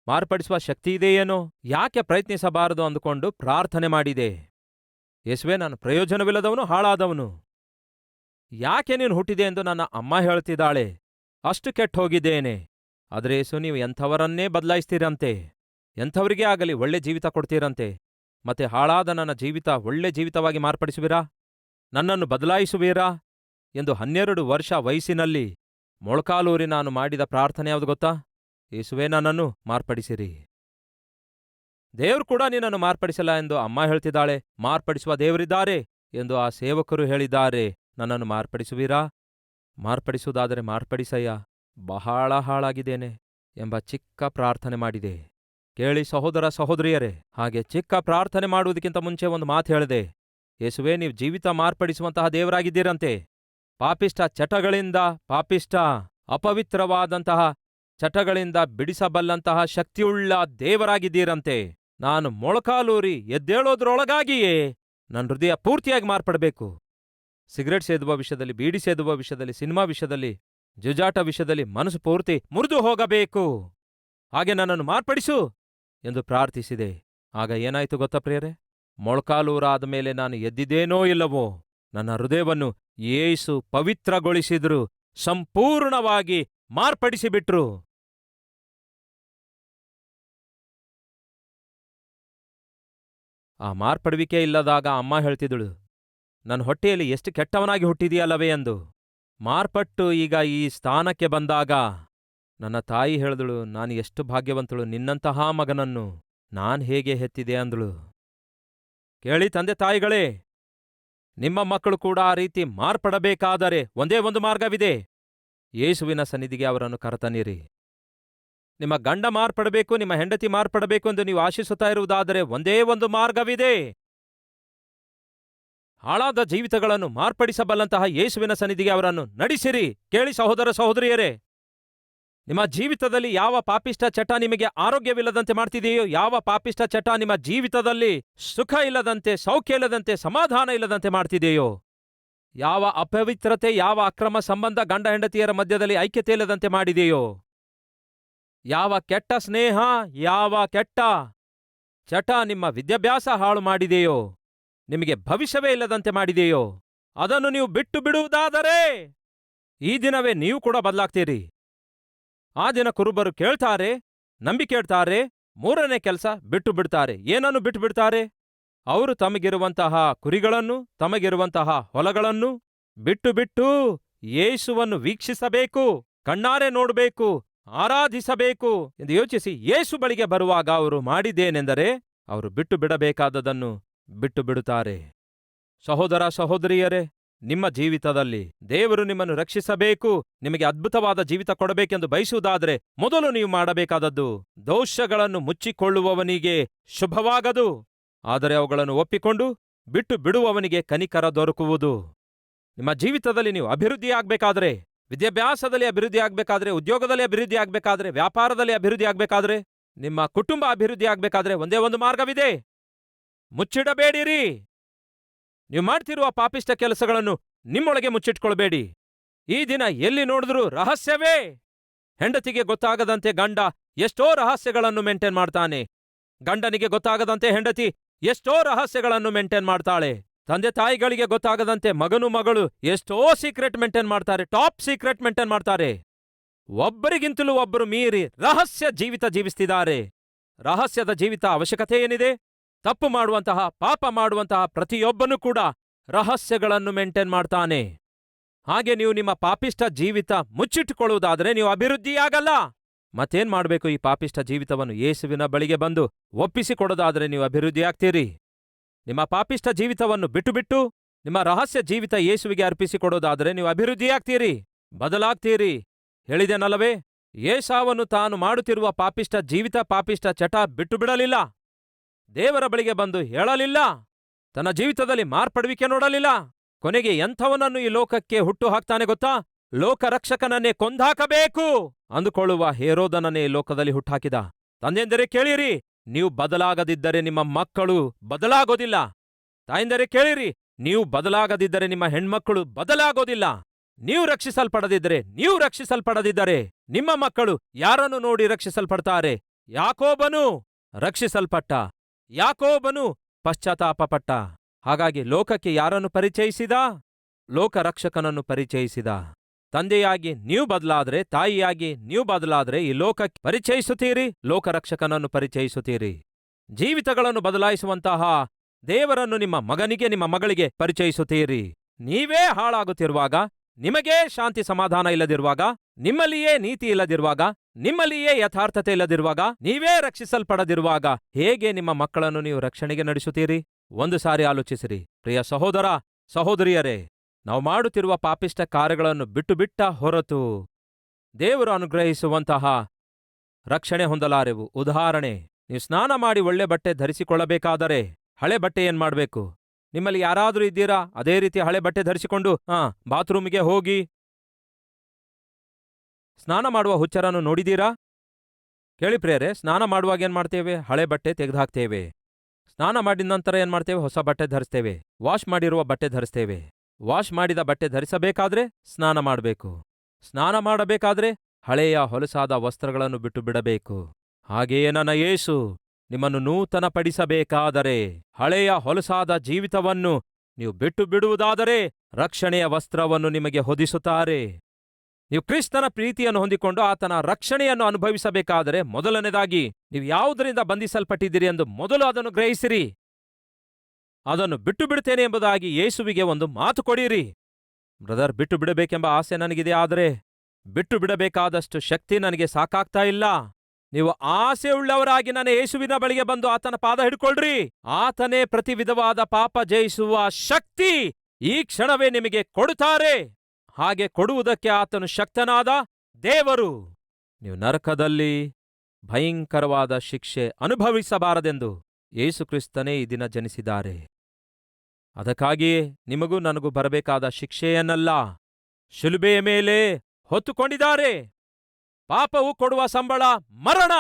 ಮಾರ್ಪಡಿಸುವ ಶಕ್ತಿ ಇದೆಯೇನೋ, ಯಾಕೆ ಪ್ರಯತ್ನಿಸಬಾರದು ಅಂದುಕೊಂಡು ಪ್ರಾರ್ಥನೆ ಮಾಡಿದೆ. ಯೇಸುವೆ, ನಾನು ಪ್ರಯೋಜನವಿಲ್ಲದವನು, ಹಾಳಾದವನು, ಯಾಕೆ ನೀನು ಹುಟ್ಟಿದೆ ಎಂದು ನನ್ನ ಅಮ್ಮ ಹೇಳ್ತಿದ್ದಾಳೆ, ಅಷ್ಟು ಕೆಟ್ಟ ಹೋಗಿದ್ದೇನೆ. ಆದರೆ ಯೇಸು, ನೀವು ಎಂಥವರನ್ನೇ ಬದಲಾಯಿಸ್ತೀರಂತೆ, ಎಂಥವರಿಗೇ ಆಗಲಿ ಒಳ್ಳೆ ಜೀವಿತ ಕೊಡ್ತೀರಂತೆ, ಮತ್ತೆ ಹಾಳಾದ ನನ್ನ ಜೀವಿತ ಒಳ್ಳೆ ಜೀವಿತವಾಗಿ ಮಾರ್ಪಡಿಸುವಿರಾ, ನನ್ನನ್ನು ಬದಲಾಯಿಸುವೀರಾ ಎಂದು 12 ವರ್ಷ ವಯಸ್ಸಿನಲ್ಲಿ ಮೊಳಕಾಲೂರಿ ನಾನು ಮಾಡಿದ ಪ್ರಾರ್ಥನೆ ಯಾವುದು ಗೊತ್ತಾ? ಯೇಸುವೇ, ನನ್ನನ್ನು ಮಾರ್ಪಡಿಸಿರಿ. ದೇವ್ರು ಕೂಡ ನಿನ್ನನ್ನು ಮಾರ್ಪಡಿಸಲ್ಲ ಎಂದು ಅಮ್ಮ ಹೇಳ್ತಿದ್ದಾಳೆ. ಮಾರ್ಪಡಿಸುವ ದೇವರಿದ್ದಾರೆ ಎಂದು ಆ ಸೇವಕರು ಹೇಳಿದ್ದಾರೆ. ನನ್ನನ್ನು ಮಾರ್ಪಡಿಸುವಿರಾ? ಮಾರ್ಪಡಿಸುವುದಾದರೆ ಮಾರ್ಪಡಿಸಯ್ಯ, ಬಹಳ ಹಾಳಾಗಿದ್ದೇನೆ ಎಂಬ ಚಿಕ್ಕ ಪ್ರಾರ್ಥನೆ ಮಾಡಿದೆ. ಕೇಳಿ ಸಹೋದರ ಸಹೋದರಿಯರೇ, ಹಾಗೆ ಚಿಕ್ಕ ಪ್ರಾರ್ಥನೆ ಮಾಡುವುದಕ್ಕಿಂತ ಮುಂಚೆ ಒಂದು ಮಾತು ಹೇಳಿದೆ. ಯೇಸುವೇ, ನೀವು ಜೀವಿತ ಮಾರ್ಪಡಿಸುವಂತಹ ದೇವರಾಗಿದ್ದೀರಂತೆ, ಪಾಪಿಷ್ಟ ಚಟಗಳಿಂದ, ಪಾಪಿಷ್ಟ ಅಪವಿತ್ರವಾದಂತಹ ಚಟಗಳಿಂದ ಬಿಡಿಸಬಲ್ಲಂತಹ ಶಕ್ತಿಯುಳ್ಳ ದೇವರಾಗಿದ್ದೀರಂತೆ. ನಾನು ಮೊಳಕಾಲೂರಿ ಎದ್ದೇಳೋದ್ರೊಳಗಾಗಿಯೇ ನನ್ನ ಹೃದಯ ಪೂರ್ತಿಯಾಗಿ ಮಾರ್ಪಡಬೇಕು. ಸಿಗರೆಟ್ ಸೇದುವ ವಿಷಯದಲ್ಲಿ, ಬೀಡಿ ಸೇದುವ ವಿಷಯದಲ್ಲಿ, ಸಿನಿಮಾ ವಿಷಯದಲ್ಲಿ, ಜುಜಾಟ ವಿಷಯದಲ್ಲಿ ಮನಸ್ಸು ಪೂರ್ತಿ ಮುರಿದು ಹೋಗಬೇಕು. ಹಾಗೆ ನನ್ನನ್ನು ಮಾರ್ಪಡಿಸು ಎಂದು ಪ್ರಾರ್ಥಿಸಿದೆ. ಆಗ ಏನಾಯ್ತು ಗೊತ್ತಾ ಪ್ರಿಯರೇ? ಮೊಳಕಾಲೂರಾದ ಮೇಲೆ ನಾನು ಎದ್ದಿದ್ದೇನೋ ಇಲ್ಲವೋ, ನನ್ನ ಹೃದಯವನ್ನು ಯೇಸು ಪವಿತ್ರಗೊಳಿಸಿದ್ರು, ಸಂಪೂರ್ಣವಾಗಿ ಮಾರ್ಪಡಿಸಿಬಿಟ್ರು. ಆ ಮಾರ್ಪಡುವಿಕೆ ಇಲ್ಲದಾಗ ಅಮ್ಮ ಹೇಳ್ತಿದ್ದಳು, ನನ್ನ ಹೊಟ್ಟೆಯಲ್ಲಿ ಎಷ್ಟು ಕೆಟ್ಟವನಾಗಿ ಹುಟ್ಟಿದೆಯಲ್ಲವೇ ಎಂದು. ಮಾರ್ಪಟ್ಟು ಈಗ ಈ ಸ್ಥಾನಕ್ಕೆ ಬಂದಾಗ ನನ್ನ ತಾಯಿ ಹೇಳಿದಳು, ನಾನು ಎಷ್ಟು ಭಾಗ್ಯವಂತಳು, ನಿನ್ನಂತಹ ಮಗನನ್ನು ನಾನ್ ಹೇಗೆ ಹೆತ್ತಿದೆ ಅಂದಳು. ಕೇಳಿ ತಂದೆ ತಾಯಿಗಳೇ, ನಿಮ್ಮ ಮಕ್ಕಳು ಕೂಡ ಆ ರೀತಿ ಮಾರ್ಪಡಬೇಕಾದರೆ ಒಂದೇ ಒಂದು ಮಾರ್ಗವಿದೆ. ಯೇಸುವಿನ ಸನ್ನಿಧಿಗೆ ಅವರನ್ನು ಕರೆತನ್ನಿರಿ. ನಿಮ್ಮ ಗಂಡ ಮಾರ್ಪಡಬೇಕು, ನಿಮ್ಮ ಹೆಂಡತಿ ಮಾರ್ಪಡಬೇಕು ಎಂದು ನೀವು ಆಶಿಸುತ್ತಾ ಇರುವುದಾದರೆ ಒಂದೇ ಒಂದು ಮಾರ್ಗವಿದೆ. ಹಾಳಾದ ಜೀವಿತಗಳನ್ನು ಮಾರ್ಪಡಿಸಬಲ್ಲಂತಹ ಯೇಸುವಿನ ಸನ್ನಿಧಿಗೆ ಅವರನ್ನು ನಡೆಸಿರಿ. ಕೇಳಿ ಸಹೋದರ ಸಹೋದರಿಯರೇ, ನಿಮ್ಮ ಜೀವಿತದಲ್ಲಿ ಯಾವ ಪಾಪಿಷ್ಟ ಚಟ ನಿಮಗೆ ಆರೋಗ್ಯವಿಲ್ಲದಂತೆ ಮಾಡ್ತಿದೆಯೋ, ಯಾವ ಪಾಪಿಷ್ಟ ಚಟ ನಿಮ್ಮ ಜೀವಿತದಲ್ಲಿ ಸುಖ ಇಲ್ಲದಂತೆ, ಸೌಖ್ಯ ಇಲ್ಲದಂತೆ, ಸಮಾಧಾನ ಇಲ್ಲದಂತೆ ಮಾಡ್ತಿದೆಯೋ, ಯಾವ ಅಪವಿತ್ರತೆ, ಯಾವ ಅಕ್ರಮ ಸಂಬಂಧ ಗಂಡ ಹೆಂಡತಿಯರ ಮಧ್ಯದಲ್ಲಿ ಐಕ್ಯತೆ ಇಲ್ಲದಂತೆ ಮಾಡಿದೆಯೋ, ಯಾವ ಕೆಟ್ಟ ಸ್ನೇಹ, ಯಾವ ಕೆಟ್ಟ ಚಟ ನಿಮ್ಮ ವಿದ್ಯಾಭ್ಯಾಸ ಹಾಳು ಮಾಡಿದೆಯೋ, ನಿಮಗೆ ಭವಿಷ್ಯವೇ ಇಲ್ಲದಂತೆ ಮಾಡಿದೆಯೋ, ಅದನ್ನು ನೀವು ಬಿಟ್ಟು ಬಿಡುವುದಾದರೆ ಈ ದಿನವೇ ನೀವು ಕೂಡ ಬದಲಾಗ್ತೀರಿ. ಆ ದಿನ ಕುರುಬರು ಕೇಳ್ತಾರೆ, ನಂಬಿ ಕೇಳ್ತಾರೆ, ಮೂರನೇ ಕೆಲಸ ಬಿಟ್ಟು ಬಿಡ್ತಾರೆ. ಏನನ್ನು ಬಿಟ್ಟು ಬಿಡ್ತಾರೆ? ಅವರು ತಮಗಿರುವಂತಹ ಕುರಿಗಳನ್ನು, ತಮಗಿರುವಂತಹ ಹೊಲಗಳನ್ನು ಬಿಟ್ಟು ಬಿಟ್ಟು ಯೇಸುವನ್ನು ವೀಕ್ಷಿಸಬೇಕು, ಕಣ್ಣಾರೆ ನೋಡಬೇಕು, ಆರಾಧಿಸಬೇಕು ಎಂದು ಯೋಚಿಸಿ ಯೇಸು ಬಳಿಗೆ ಬರುವಾಗ ಅವರು ಮಾಡಿದ್ದೇನೆಂದರೆ ಅವರು ಬಿಟ್ಟು ಬಿಡಬೇಕಾದದನ್ನು ಬಿಟ್ಟು ಬಿಡುತ್ತಾರೆ. ಸಹೋದರ ಸಹೋದರಿಯರೇ, ನಿಮ್ಮ ಜೀವಿತದಲ್ಲಿ ದೇವರು ನಿಮ್ಮನ್ನು ರಕ್ಷಿಸಬೇಕು, ನಿಮಗೆ ಅದ್ಭುತವಾದ ಜೀವಿತ ಕೊಡಬೇಕೆಂದು ಬಯಸುವುದಾದರೆ ಮೊದಲು ನೀವು ಮಾಡಬೇಕಾದದ್ದು, ದೋಷಗಳನ್ನು ಮುಚ್ಚಿಕೊಳ್ಳುವವನಿಗೆ ಶುಭವಾಗದು, ಆದರೆ ಅವುಗಳನ್ನು ಒಪ್ಪಿಕೊಂಡು ಬಿಟ್ಟು ಬಿಡುವವನಿಗೆ ಕನಿಕರ ದೊರಕುವುದು. ನಿಮ್ಮ ಜೀವಿತದಲ್ಲಿ ನೀವು ಅಭಿವೃದ್ಧಿಯಾಗಬೇಕಾದ್ರೆ, ವಿದ್ಯಾಭ್ಯಾಸದಲ್ಲಿ ಅಭಿವೃದ್ಧಿಯಾಗಬೇಕಾದ್ರೆ, ಉದ್ಯೋಗದಲ್ಲಿ ಅಭಿವೃದ್ಧಿಯಾಗಬೇಕಾದ್ರೆ, ವ್ಯಾಪಾರದಲ್ಲಿ ಅಭಿವೃದ್ಧಿಯಾಗಬೇಕಾದ್ರೆ, ನಿಮ್ಮ ಕುಟುಂಬ ಅಭಿವೃದ್ಧಿಯಾಗಬೇಕಾದ್ರೆ ಒಂದೇ ಒಂದು ಮಾರ್ಗವಿದೆ. ಮುಚ್ಚಿಡಬೇಡಿರಿ. ನೀವು ಮಾಡ್ತಿರುವ ಪಾಪಿಷ್ಟ ಕೆಲಸಗಳನ್ನು ನಿಮ್ಮೊಳಗೆ ಮುಚ್ಚಿಟ್ಕೊಳ್ಬೇಡಿ. ಈ ದಿನ ಎಲ್ಲಿ ನೋಡಿದ್ರೂ ರಹಸ್ಯವೇ. ಹೆಂಡತಿಗೆ ಗೊತ್ತಾಗದಂತೆ ಗಂಡ ಎಷ್ಟೋ ರಹಸ್ಯಗಳನ್ನು ಮೇಂಟೈನ್ ಮಾಡ್ತಾನೆ. ಗಂಡನಿಗೆ ಗೊತ್ತಾಗದಂತೆ ಹೆಂಡತಿ ಎಷ್ಟೋ ರಹಸ್ಯಗಳನ್ನು ಮೇಂಟೈನ್ ಮಾಡ್ತಾಳೆ. ತಂದೆ ತಾಯಿಗಳಿಗೆ ಗೊತ್ತಾಗದಂತೆ ಮಗನು ಮಗಳು ಎಷ್ಟೋ ಸೀಕ್ರೆಟ್ ಮೇಂಟೈನ್ ಮಾಡ್ತಾರೆ, ಟಾಪ್ ಸೀಕ್ರೆಟ್ ಮೇಂಟೈನ್ ಮಾಡ್ತಾರೆ. ಒಬ್ಬರಿಗಿಂತಲೂ ಒಬ್ಬರು ಮೀರಿ ರಹಸ್ಯ ಜೀವಿತ ಜೀವಿಸ್ತಿದ್ದಾರೆ. ರಹಸ್ಯದ ಜೀವಿತ ಅವಶ್ಯಕತೆ ಏನಿದೆ? ತಪ್ಪು ಮಾಡುವಂತಹ, ಪಾಪ ಮಾಡುವಂತಹ ಪ್ರತಿಯೊಬ್ಬನೂ ಕೂಡ ರಹಸ್ಯಗಳನ್ನು ಮೇಂಟೈನ್ ಮಾಡ್ತಾನೆ. ಹಾಗೆ ನೀವು ನಿಮ್ಮ ಪಾಪಿಷ್ಟ ಜೀವಿತ ಮುಚ್ಚಿಟ್ಟುಕೊಳ್ಳುವುದಾದರೆ ನೀವು ಅಭಿವೃದ್ಧಿಯಾಗಲ್ಲ. ಮತ್ತೇನ್ ಮಾಡಬೇಕು? ಈ ಪಾಪಿಷ್ಟ ಜೀವಿತವನ್ನು ಯೇಸುವಿನ ಬಳಿಗೆ ಬಂದು ಒಪ್ಪಿಸಿಕೊಡೋದಾದರೆ ನೀವು ಅಭಿವೃದ್ಧಿಯಾಗ್ತೀರಿ. ನಿಮ್ಮ ಪಾಪಿಷ್ಟ ಜೀವಿತವನ್ನು ಬಿಟ್ಟು ಬಿಟ್ಟು ನಿಮ್ಮ ರಹಸ್ಯ ಜೀವಿತ ಯೇಸುವಿಗೆ ಅರ್ಪಿಸಿಕೊಡೋದಾದರೆ ನೀವು ಅಭಿವೃದ್ಧಿಯಾಗ್ತೀರಿ, ಬದಲಾಗ್ತೀರಿ. ಹೇಳಿದೆನಲ್ಲವೇ, ಏಸಾವನು ತಾನು ಮಾಡುತ್ತಿರುವ ಪಾಪಿಷ್ಟ ಜೀವಿತ, ಪಾಪಿಷ್ಟ ಚಟ ಬಿಟ್ಟು ಬಿಡಲಿಲ್ಲ. ದೇವರ ಬಳಿಗೆ ಬಂದು ಹೇಳಲಿಲ್ಲ. ತನ್ನ ಜೀವಿತದಲ್ಲಿ ಮಾರ್ಪಡುವಿಕೆ ನೋಡಲಿಲ್ಲ. ಕೊನೆಗೆ ಎಂಥವನನ್ನು ಈ ಲೋಕಕ್ಕೆ ಹುಟ್ಟು ಹಾಕ್ತಾನೆ ಗೊತ್ತಾ? ಲೋಕರಕ್ಷಕನನ್ನೇ ಕೊಂದಾಕಬೇಕು ಅಂದುಕೊಳ್ಳುವ ಹೇರೋದನನ್ನೇ ಈ ಲೋಕದಲ್ಲಿ ಹುಟ್ಟಾಕಿದ. ತಂದೆಂದರೆ ಕೇಳಿರಿ, ನೀವು ಬದಲಾಗದಿದ್ದರೆ ನಿಮ್ಮ ಮಕ್ಕಳು ಬದಲಾಗೋದಿಲ್ಲ. ತಾಯಂದರೆ ಕೇಳಿರಿ, ನೀವು ಬದಲಾಗದಿದ್ದರೆ ನಿಮ್ಮ ಹೆಣ್ಮಕ್ಕಳು ಬದಲಾಗೋದಿಲ್ಲ. ನೀವು ರಕ್ಷಿಸಲ್ಪಡದಿದ್ದರೆ ನಿಮ್ಮ ಮಕ್ಕಳು ಯಾರನ್ನು ನೋಡಿ ರಕ್ಷಿಸಲ್ಪಡ್ತಾರೆ? ಯಾಕೋಬನು ರಕ್ಷಿಸಲ್ಪಟ್ಟ, ಯಾಕೋಬನು ಪಶ್ಚಾತ್ತಾಪಪಟ್ಟ. ಹಾಗಾಗಿ ಲೋಕಕ್ಕೆ ಯಾರನ್ನು ಪರಿಚಯಿಸಿದ? ಲೋಕರಕ್ಷಕನನ್ನು ಪರಿಚಯಿಸಿದ. ತಂದೆಯಾಗಿ ನೀವು ಬದಲಾದ್ರೆ, ತಾಯಿಯಾಗಿ ನೀವು ಬದಲಾದ್ರೆ ಈ ಲೋಕಕ್ಕೆ ಪರಿಚಯಿಸುತ್ತೀರಿ, ಲೋಕರಕ್ಷಕನನ್ನು ಪರಿಚಯಿಸುತ್ತೀರಿ. ಜೀವಿತಗಳನ್ನು ಬದಲಾಯಿಸುವಂತಹ ದೇವರನ್ನು ನಿಮ್ಮ ಮಗನಿಗೆ, ನಿಮ್ಮ ಮಗಳಿಗೆ ಪರಿಚಯಿಸುತ್ತೀರಿ. ನೀವೇ ಹಾಳಾಗುತ್ತಿರುವಾಗ, ನಿಮಗೇ ಶಾಂತಿ ಸಮಾಧಾನ ಇಲ್ಲದಿರುವಾಗ, ನಿಮ್ಮಲ್ಲಿಯೇ ನೀತಿ ಇಲ್ಲದಿರುವಾಗ, ನಿಮ್ಮಲ್ಲಿಯೇ ಯಥಾರ್ಥತೆ ಇಲ್ಲದಿರುವಾಗ, ನೀವೇ ರಕ್ಷಿಸಲ್ಪಡದಿರುವಾಗ ಹೇಗೆ ನಿಮ್ಮ ಮಕ್ಕಳನ್ನು ನೀವು ರಕ್ಷಣೆಗೆ ನಡೆಸುತ್ತೀರಿ? ಒಂದು ಸಾರಿ ಆಲೋಚಿಸಿರಿ. ಪ್ರಿಯ ಸಹೋದರ ಸಹೋದರಿಯರೇ, ನಾವು ಮಾಡುತ್ತಿರುವ ಪಾಪಿಷ್ಟ ಕಾರ್ಯಗಳನ್ನು ಬಿಟ್ಟು ಬಿಟ್ಟ ಹೊರತು ದೇವರು ಅನುಗ್ರಹಿಸುವಂತಹ ರಕ್ಷಣೆ ಹೊಂದಲಾರೆವು. ಉದಾಹರಣೆ, ನೀವು ಸ್ನಾನ ಮಾಡಿ ಒಳ್ಳೆ ಬಟ್ಟೆ ಧರಿಸಿಕೊಳ್ಳಬೇಕಾದರೆ ಹಳೆ ಬಟ್ಟೆ ಏನ್ ಮಾಡ್ಬೇಕು? ನಿಮ್ಮಲ್ಲಿ ಯಾರಾದರೂ ಇದ್ದೀರಾ ಅದೇ ರೀತಿ ಹಳೆ ಬಟ್ಟೆ ಧರಿಸಿಕೊಂಡು ಬಾತ್ರೂಮಿಗೆ ಹೋಗಿ ಸ್ನಾನ ಮಾಡುವ ಹುಚ್ಚರನ್ನು ನೋಡಿದೀರಾ? ಕೇಳಿ ಪ್ರಿಯರೇ, ಸ್ನಾನ ಮಾಡುವಾಗ ಏನ್ ಮಾಡ್ತೇವೆ? ಹಳೆ ಬಟ್ಟೆ ತೆಗೆದುಹಾಕ್ತೇವೆ. ಸ್ನಾನ ಮಾಡಿದ ನಂತರ ಏನ್ ಮಾಡ್ತೇವೆ? ಹೊಸ ಬಟ್ಟೆ ಧರಿಸ್ತೇವೆ. ವಾಶ್ ಮಾಡಿರುವ ಬಟ್ಟೆ ಧರಿಸ್ತೇವೆ. ವಾಶ್ ಮಾಡಿದ ಬಟ್ಟೆ ಧರಿಸಬೇಕಾದ್ರೆ ಸ್ನಾನ ಮಾಡಬೇಕು. ಸ್ನಾನ ಮಾಡಬೇಕಾದ್ರೆ ಹಳೆಯ ಹೊಲಸಾದ ವಸ್ತ್ರಗಳನ್ನು ಬಿಟ್ಟು ಬಿಡಬೇಕು. ಹಾಗೆಯೇ ನನ್ನ ಯೇಸು ನಿಮ್ಮನ್ನು ನೂತನ ಪಡಿಸಬೇಕಾದರೆ, ಹಳೆಯ ಹೊಲಸಾದ ಜೀವಿತವನ್ನು ನೀವು ಬಿಟ್ಟು ಬಿಡುವುದಾದರೆ ರಕ್ಷಣೆಯ ವಸ್ತ್ರವನ್ನು ನಿಮಗೆ ಹೊದಿಸುತ್ತಾರೆ. ನೀವು ಕ್ರಿಸ್ತನ ಪ್ರೀತಿಯನ್ನು ಹೊಂದಿಕೊಂಡು ಆತನ ರಕ್ಷಣೆಯನ್ನು ಅನುಭವಿಸಬೇಕಾದರೆ ಮೊದಲನೇದಾಗಿ ನೀವು ಯಾವುದರಿಂದ ಬಂಧಿಸಲ್ಪಟ್ಟಿದ್ದೀರಿ ಎಂದು ಮೊದಲು ಅದನ್ನು ಗ್ರಹಿಸಿರಿ. ಅದನ್ನು ಬಿಟ್ಟು ಬಿಡುತ್ತೇನೆ ಎಂಬುದಾಗಿ ಯೇಸುವಿಗೆ ಒಂದು ಮಾತು ಕೊಡಿರಿ. ಬ್ರದರ್, ಬಿಟ್ಟು ಬಿಡಬೇಕೆಂಬ ಆಸೆ ನನಗಿದೆ, ಆದರೆ ಬಿಟ್ಟು ಬಿಡಬೇಕಾದಷ್ಟು ಶಕ್ತಿ ನನಗೆ ಸಾಕಾಗ್ತಾ ಇಲ್ಲ. ನೀವು ಆಸೆ ಉಳ್ಳವರಾಗಿ ನನ್ನ ಯೇಸುವಿನ ಬಳಿಗೆ ಬಂದು ಆತನ ಪಾದ ಹಿಡ್ಕೊಳ್ರಿ. ಆತನೇ ಪ್ರತಿ ವಿಧವಾದ ಪಾಪ ಜಯಿಸುವ ಶಕ್ತಿ ಈ ಕ್ಷಣವೇ ನಿಮಗೆ ಕೊಡುತ್ತಾರೆ. ಹಾಗೆ ಕೊಡುವುದಕ್ಕೆ ಆತನು ಶಕ್ತನಾದ ದೇವರು. ನೀವು ನರಕದಲ್ಲಿ ಭಯಂಕರವಾದ ಶಿಕ್ಷೆ ಅನುಭವಿಸಬಾರದೆಂದು ಯೇಸುಕ್ರಿಸ್ತನೇ ಈ ದಿನ ಜನಿಸಿದ್ದಾರೆ. ಅದಕ್ಕಾಗಿಯೇ ನಿಮಗೂ ನನಗೂ ಬರಬೇಕಾದ ಶಿಕ್ಷೆಯನ್ನಲ್ಲ, ಶಿಲುಬೆಯ ಮೇಲೆ ಹೊತ್ತುಕೊಂಡಿದ್ದಾರೆ. ಪಾಪವು ಕೊಡುವ ಸಂಬಳ ಮರಣ.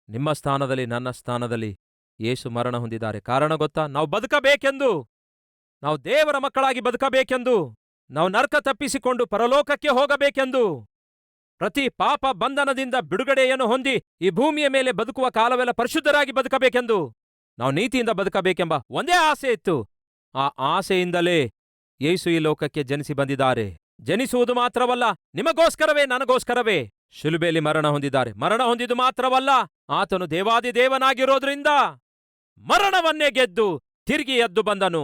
ನಿಮ್ಮ ಸ್ಥಾನದಲ್ಲಿ, ನನ್ನ ಸ್ಥಾನದಲ್ಲಿ ಯೇಸು ಮರಣ ಹೊಂದಿದ್ದಾರೆ. ಕಾರಣ ಗೊತ್ತಾ? ನಾವು ಬದುಕಬೇಕೆಂದು, ನಾವು ದೇವರ ಮಕ್ಕಳಾಗಿ ಬದುಕಬೇಕೆಂದು, ನಾವು ನರಕ ತಪ್ಪಿಸಿಕೊಂಡು ಪರಲೋಕಕ್ಕೆ ಹೋಗಬೇಕೆಂದು, ಪ್ರತಿ ಪಾಪ ಬಂಧನದಿಂದ ಬಿಡುಗಡೆಯನ್ನು ಹೊಂದಿ ಈ ಭೂಮಿಯ ಮೇಲೆ ಬದುಕುವ ಕಾಲವೆಲ್ಲ ಪರಿಶುದ್ಧರಾಗಿ ಬದುಕಬೇಕೆಂದು, ನಾವು ನೀತಿಯಿಂದ ಬದುಕಬೇಕೆಂಬ ಒಂದೇ ಆಸೆ ಇತ್ತು. ಆ ಆಸೆಯಿಂದಲೇ ಯೇಸು ಈ ಲೋಕಕ್ಕೆ ಜನಿಸಿ ಬಂದಿದ್ದಾರೆ. ಜನಿಸುವುದು ಮಾತ್ರವಲ್ಲ, ನಿಮಗೋಸ್ಕರವೇ, ನನಗೋಸ್ಕರವೇ ಶಿಲುಬೆಯಲ್ಲಿ ಮರಣ ಹೊಂದಿದ್ದಾರೆ. ಮರಣ ಹೊಂದಿದ್ದು ಮಾತ್ರವಲ್ಲ, ಆತನು ದೇವಾದಿದೇವನಾಗಿರೋದ್ರಿಂದ ಮರಣವನ್ನೇ ಗೆದ್ದು ತಿರುಗಿ ಎದ್ದು ಬಂದನು.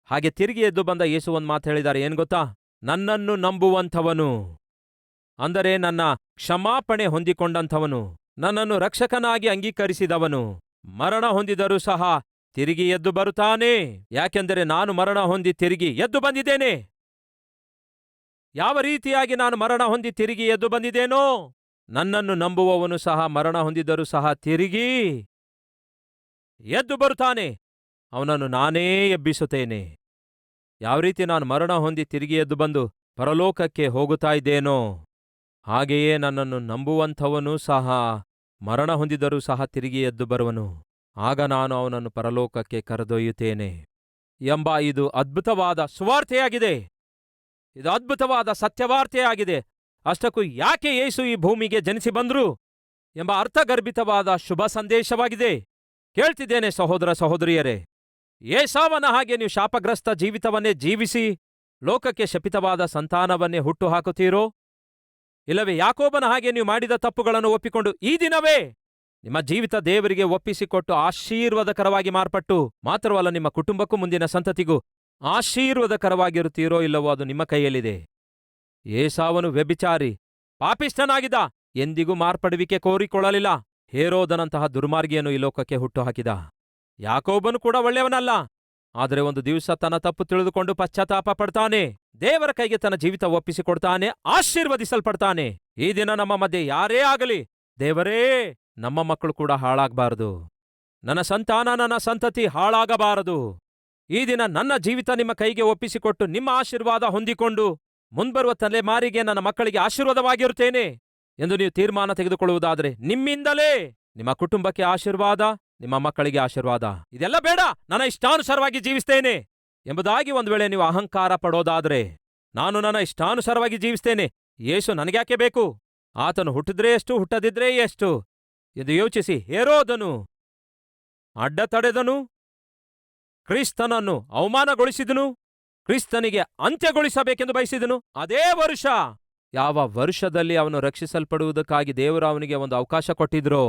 ಹಾಗೆ ತಿರುಗಿ ಎದ್ದು ಬಂದ ಯೇಸು ಒಂದು ಮಾತು ಹೇಳಿದ್ದಾರೆ, ಏನ್ ಗೊತ್ತಾ? ನನ್ನನ್ನು ನಂಬುವಂಥವನು, ಅಂದರೆ ನನ್ನ ಕ್ಷಮಾಪಣೆ ಹೊಂದಿಕೊಂಡಂಥವನು, ನನ್ನನ್ನು ರಕ್ಷಕನಾಗಿ ಅಂಗೀಕರಿಸಿದವನು ಮರಣ ಹೊಂದಿದರೂ ಸಹ ತಿರುಗಿ ಎದ್ದು ಬರುತ್ತಾನೆ. ಯಾಕೆಂದರೆ ನಾನು ಮರಣ ಹೊಂದಿ ತಿರುಗಿ ಎದ್ದು ಬಂದಿದ್ದೇನೆ. ಯಾವ ರೀತಿಯಾಗಿ ನಾನು ಮರಣ ಹೊಂದಿ ತಿರುಗಿ ಎದ್ದು ಬಂದಿದ್ದೇನೋ, ನನ್ನನ್ನು ನಂಬುವವನು ಸಹ ಮರಣ ಹೊಂದಿದರೂ ಸಹ ತಿರುಗಿ ಎದ್ದು ಬರುತ್ತಾನೆ. ಅವನನ್ನು ನಾನೇ ಎಬ್ಬಿಸುತ್ತೇನೆ. ಯಾವ ರೀತಿ ನಾನು ಮರಣ ಹೊಂದಿ ತಿರುಗಿ ಎದ್ದು ಬಂದು ಪರಲೋಕಕ್ಕೆ ಹೋಗುತ್ತಾ ಇದ್ದೇನೋ, ಹಾಗೆಯೇ ನನ್ನನ್ನು ನಂಬುವಂಥವನೂ ಸಹ ಮರಣ ಹೊಂದಿದರೂ ಸಹ ತಿರುಗಿ ಎದ್ದು ಬರುವನು. ಆಗ ನಾನು ಅವನನ್ನು ಪರಲೋಕಕ್ಕೆ ಕರೆದೊಯ್ಯುತ್ತೇನೆ ಎಂಬ ಇದು ಅದ್ಭುತವಾದ ಸುವಾರ್ತೆಯಾಗಿದೆ. ಇದು ಅದ್ಭುತವಾದ ಸತ್ಯವಾರ್ತೆಯಾಗಿದೆ. ಅಷ್ಟಕ್ಕೂ ಯಾಕೆ ಯೇಸು ಈ ಭೂಮಿಗೆ ಜನಿಸಿ ಬಂದ್ರು ಎಂಬ ಅರ್ಥಗರ್ಭಿತವಾದ ಶುಭ ಸಂದೇಶವಾಗಿದೆ. ಕೇಳ್ತಿದ್ದೇನೆ ಸಹೋದರ ಸಹೋದರಿಯರೇ, ಏಸಾವನ ಹಾಗೆ ನೀವು ಶಾಪಗ್ರಸ್ತ ಜೀವಿತವನ್ನೇ ಜೀವಿಸಿ ಲೋಕಕ್ಕೆ ಶಪಿತವಾದ ಸಂತಾನವನ್ನೇ ಹುಟ್ಟು ಹಾಕುತ್ತೀರೋ, ಇಲ್ಲವೇ ಯಾಕೋಬನ ಹಾಗೆ ನೀವು ಮಾಡಿದ ತಪ್ಪುಗಳನ್ನು ಒಪ್ಪಿಕೊಂಡು ಈ ದಿನವೇ ನಿಮ್ಮ ಜೀವಿತ ದೇವರಿಗೆ ಒಪ್ಪಿಸಿಕೊಟ್ಟು ಆಶೀರ್ವಾದಕರವಾಗಿ ಮಾರ್ಪಟ್ಟು, ಮಾತ್ರವಲ್ಲ ನಿಮ್ಮ ಕುಟುಂಬಕ್ಕೂ ಮುಂದಿನ ಸಂತತಿಗೂ ಆಶೀರ್ವಾದಕರವಾಗಿರುತ್ತೀರೋ ಇಲ್ಲವೋ ಅದು ನಿಮ್ಮ ಕೈಯಲ್ಲಿದೆ. ಏಸಾವನು ವ್ಯಭಿಚಾರಿ, ಪಾಪಿಷ್ಠನಾಗಿದ್ದ, ಎಂದಿಗೂ ಮಾರ್ಪಡುವಿಕೆ ಕೋರಿಕೊಳ್ಳಲಿಲ್ಲ. ಹೇರೋದನಂತಹ ದುರ್ಮಾರ್ಗಿಯನ್ನು ಈ ಲೋಕಕ್ಕೆ ಹುಟ್ಟು ಹಾಕಿದ. ಯಾಕೋಬನು ಕೂಡ ಒಳ್ಳೆಯವನಲ್ಲ, ಆದರೆ ಒಂದು ದಿವಸ ತನ್ನ ತಪ್ಪು ತಿಳಿದುಕೊಂಡು ಪಶ್ಚಾತ್ತಾಪ ಪಡ್ತಾನೆ, ದೇವರ ಕೈಗೆ ತನ್ನ ಜೀವಿತ ಒಪ್ಪಿಸಿಕೊಡ್ತಾನೆ, ಆಶೀರ್ವದಿಸಲ್ಪಡ್ತಾನೆ. ಈ ದಿನ ನಮ್ಮ ಮಧ್ಯೆ ಯಾರೇ ಆಗಲಿ, ದೇವರೇ ನಮ್ಮ ಮಕ್ಕಳು ಕೂಡ ಹಾಳಾಗಬಾರದು, ನನ್ನ ಸಂತಾನ ನನ್ನ ಸಂತತಿ ಹಾಳಾಗಬಾರದು. ಈ ದಿನ ನನ್ನ ಜೀವಿತ ನಿಮ್ಮ ಕೈಗೆ ಒಪ್ಪಿಸಿಕೊಟ್ಟು ನಿಮ್ಮ ಆಶೀರ್ವಾದ ಹೊಂದಿಕೊಂಡು ಮುಂಬರುವ ತಲೆಮಾರಿಗೆ ನನ್ನ ಮಕ್ಕಳಿಗೆ ಆಶೀರ್ವಾದವಾಗಿರುತ್ತೇನೆ ಎಂದು ನೀವು ತೀರ್ಮಾನ ತೆಗೆದುಕೊಳ್ಳುವುದಾದರೆ, ನಿಮ್ಮಿಂದಲೇ ನಿಮ್ಮ ಕುಟುಂಬಕ್ಕೆ ಆಶೀರ್ವಾದ, ನಿಮ್ಮ ಮಕ್ಕಳಿಗೆ ಆಶೀರ್ವಾದ. ಇದೆಲ್ಲ ಬೇಡ, ನನ್ನ ಇಷ್ಟಾನುಸಾರವಾಗಿ ಜೀವಿಸ್ತೇನೆ ಎಂಬುದಾಗಿ ಒಂದು ವೇಳೆ ನೀವು ಅಹಂಕಾರ ಪಡೋದಾದ್ರೆ, ನಾನು ನನ್ನ ಇಷ್ಟಾನುಸಾರವಾಗಿ ಜೀವಿಸ್ತೇನೆ, ಯೇಸು ನನಗ್ಯಾಕೆ ಬೇಕು? ಆತನು ಹುಟ್ಟಿದ್ರೆ ಎಷ್ಟು, ಹುಟ್ಟದಿದ್ರೆ ಎಷ್ಟು ಎಂದು ಯೋಚಿಸಿ ಹೇರೋದನು ಅಡ್ಡ ತಡೆದನು, ಕ್ರಿಸ್ತನನ್ನು ಅವಮಾನಗೊಳಿಸಿದನು, ಕ್ರಿಸ್ತನಿಗೆ ಅಂತ್ಯಗೊಳಿಸಬೇಕೆಂದು ಬಯಸಿದನು. ಅದೇ ವರುಷ, ಯಾವ ವರ್ಷದಲ್ಲಿ ಅವನು ರಕ್ಷಿಸಲ್ಪಡುವುದಕ್ಕಾಗಿ ದೇವರು ಅವನಿಗೆ ಒಂದು ಅವಕಾಶ ಕೊಟ್ಟಿದ್ರೋ,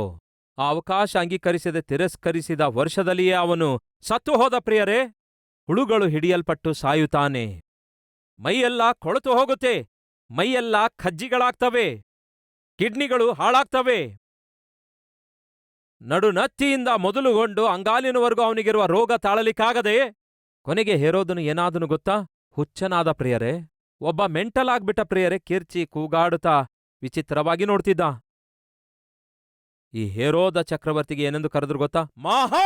ಆ ಅವಕಾಶ ಅಂಗೀಕರಿಸದೆ ತಿರಸ್ಕರಿಸಿದ ವರ್ಷದಲ್ಲಿಯೇ ಅವನು ಸತ್ತು ಹೋದ. ಪ್ರಿಯರೇ, ಹುಳುಗಳು ಹಿಡಿಯಲ್ಪಟ್ಟು ಸಾಯುತ್ತಾನೆ, ಮೈಯೆಲ್ಲ ಕೊಳೆತು ಹೋಗುತ್ತೆ, ಮೈಯೆಲ್ಲ ಕಜ್ಜಿಗಳಾಗ್ತವೆ, ಕಿಡ್ನಿಗಳು ಹಾಳಾಗ್ತವೆ. ನಡುನತ್ತಿಯಿಂದ ಮೊದಲುಗೊಂಡು ಅಂಗಾಲಿನವರೆಗೂ ಅವನಿಗಿರುವ ರೋಗ ತಾಳಲಿಕ್ಕಾಗದೆ ಕೊನೆಗೆ ಹೇರೋದನು ಏನಾದನು ಗೊತ್ತಾ? ಹುಚ್ಚನಾದ. ಪ್ರಿಯರೇ, ಒಬ್ಬ ಮೆಂಟಲ್ ಆಗ್ಬಿಟ್ಟ. ಪ್ರಿಯರೇ, ಕಿರ್ಚಿ ಕೂಗಾಡುತ್ತಾ ವಿಚಿತ್ರವಾಗಿ ನೋಡ್ತಿದ್ದ. ಈ ಹೇರೋದ ಚಕ್ರವರ್ತಿಗೆ ಏನೆಂದು ಕರೆದ್ರು ಗೊತ್ತಾ? ಮಹಾ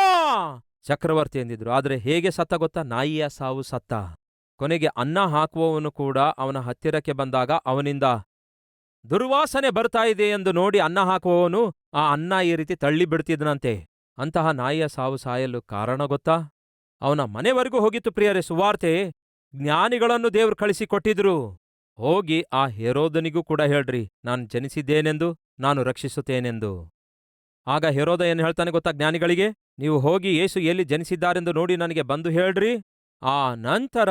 ಚಕ್ರವರ್ತಿ ಎಂದಿದ್ರು. ಆದ್ರೆ ಹೇಗೆ ಸತ್ತ ಗೊತ್ತಾ? ನಾಯಿಯ ಸಾವು ಸತ್ತ. ಕೊನೆಗೆ ಅನ್ನ ಹಾಕುವವನು ಕೂಡ ಅವನ ಹತ್ತಿರಕ್ಕೆ ಬಂದಾಗ ಅವನಿಂದ ದುರ್ವಾಸನೆ ಬರ್ತಾ ಇದೆ ಎಂದು ನೋಡಿ ಅನ್ನ ಹಾಕುವವನು ಆ ಅನ್ನ ಈ ರೀತಿ ತಳ್ಳಿ ಬಿಡ್ತಿದ್ನಂತೆ. ಅಂತಹ ನಾಯಿಯ ಸಾವು ಸಾಯಲು ಕಾರಣ ಗೊತ್ತಾ? ಅವನ ಮನೆವರೆಗೂ ಹೋಗಿತ್ತು. ಪ್ರಿಯರೇ, ಸುವಾರ್ತೆ. ಜ್ಞಾನಿಗಳನ್ನು ದೇವರು ಕಳಿಸಿಕೊಟ್ಟಿದ್ರು. ಹೋಗಿ ಆ ಹೆರೋದನಿಗೂ ಕೂಡ ಹೇಳ್ರಿ, ನಾನು ಜನಿಸಿದ್ದೇನೆಂದು, ನಾನು ರಕ್ಷಿಸುತ್ತೇನೆಂದು. ಆಗ ಹೆರೋದ ಏನು ಹೇಳ್ತಾನೆ ಗೊತ್ತಾ ಜ್ಞಾನಿಗಳಿಗೆ? ನೀವು ಹೋಗಿ ಯೇಸು ಎಲ್ಲಿ ಜನಿಸಿದ್ದಾರೆಂದು ನೋಡಿ ನನಗೆ ಬಂದು ಹೇಳ್ರಿ, ಆ ನಂತರ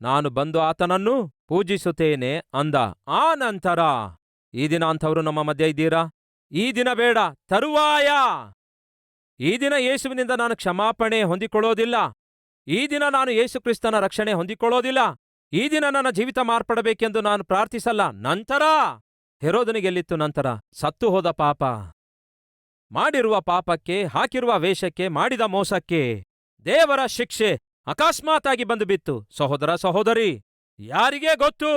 ನಾನು ಬಂದು ಆತನನ್ನು ಪೂಜಿಸುತ್ತೇನೆ ಅಂದ. ಆ ನಂತರ ಈ ದಿನ ಅಂಥವರು ನಮ್ಮ ಮಧ್ಯೆ ಇದ್ದೀರಾ? ಈ ದಿನ ಬೇಡ, ತರುವಾಯ. ಈ ದಿನ ಯೇಸುವಿನಿಂದ ನಾನು ಕ್ಷಮಾಪಣೆ ಹೊಂದಿಕೊಳ್ಳೋದಿಲ್ಲ. ಈ ದಿನ ನಾನು ಯೇಸು ಕ್ರಿಸ್ತನ ರಕ್ಷಣೆ ಹೊಂದಿಕೊಳ್ಳೋದಿಲ್ಲ. ಈ ದಿನ ನನ್ನ ಜೀವಿತ ಮಾರ್ಪಡಬೇಕೆಂದು ನಾನು ಪ್ರಾರ್ಥಿಸಲ್ಲ. ನಂತರ ಹೆರೋದನಿಗೆಲ್ಲಿತ್ತು? ನಂತರ ಸತ್ತು ಹೋದ ಪಾಪ, ಮಾಡಿರುವ ಪಾಪಕ್ಕೆ, ಹಾಕಿರುವ ವೇಷಕ್ಕೆ, ಮಾಡಿದ ಮೋಸಕ್ಕೆ ದೇವರ ಶಿಕ್ಷೆ ಅಕಸ್ಮಾತ್ತಾಗಿ ಬಂದು ಬಿತ್ತು. ಸಹೋದರ ಸಹೋದರಿ, ಯಾರಿಗೇ ಗೊತ್ತು?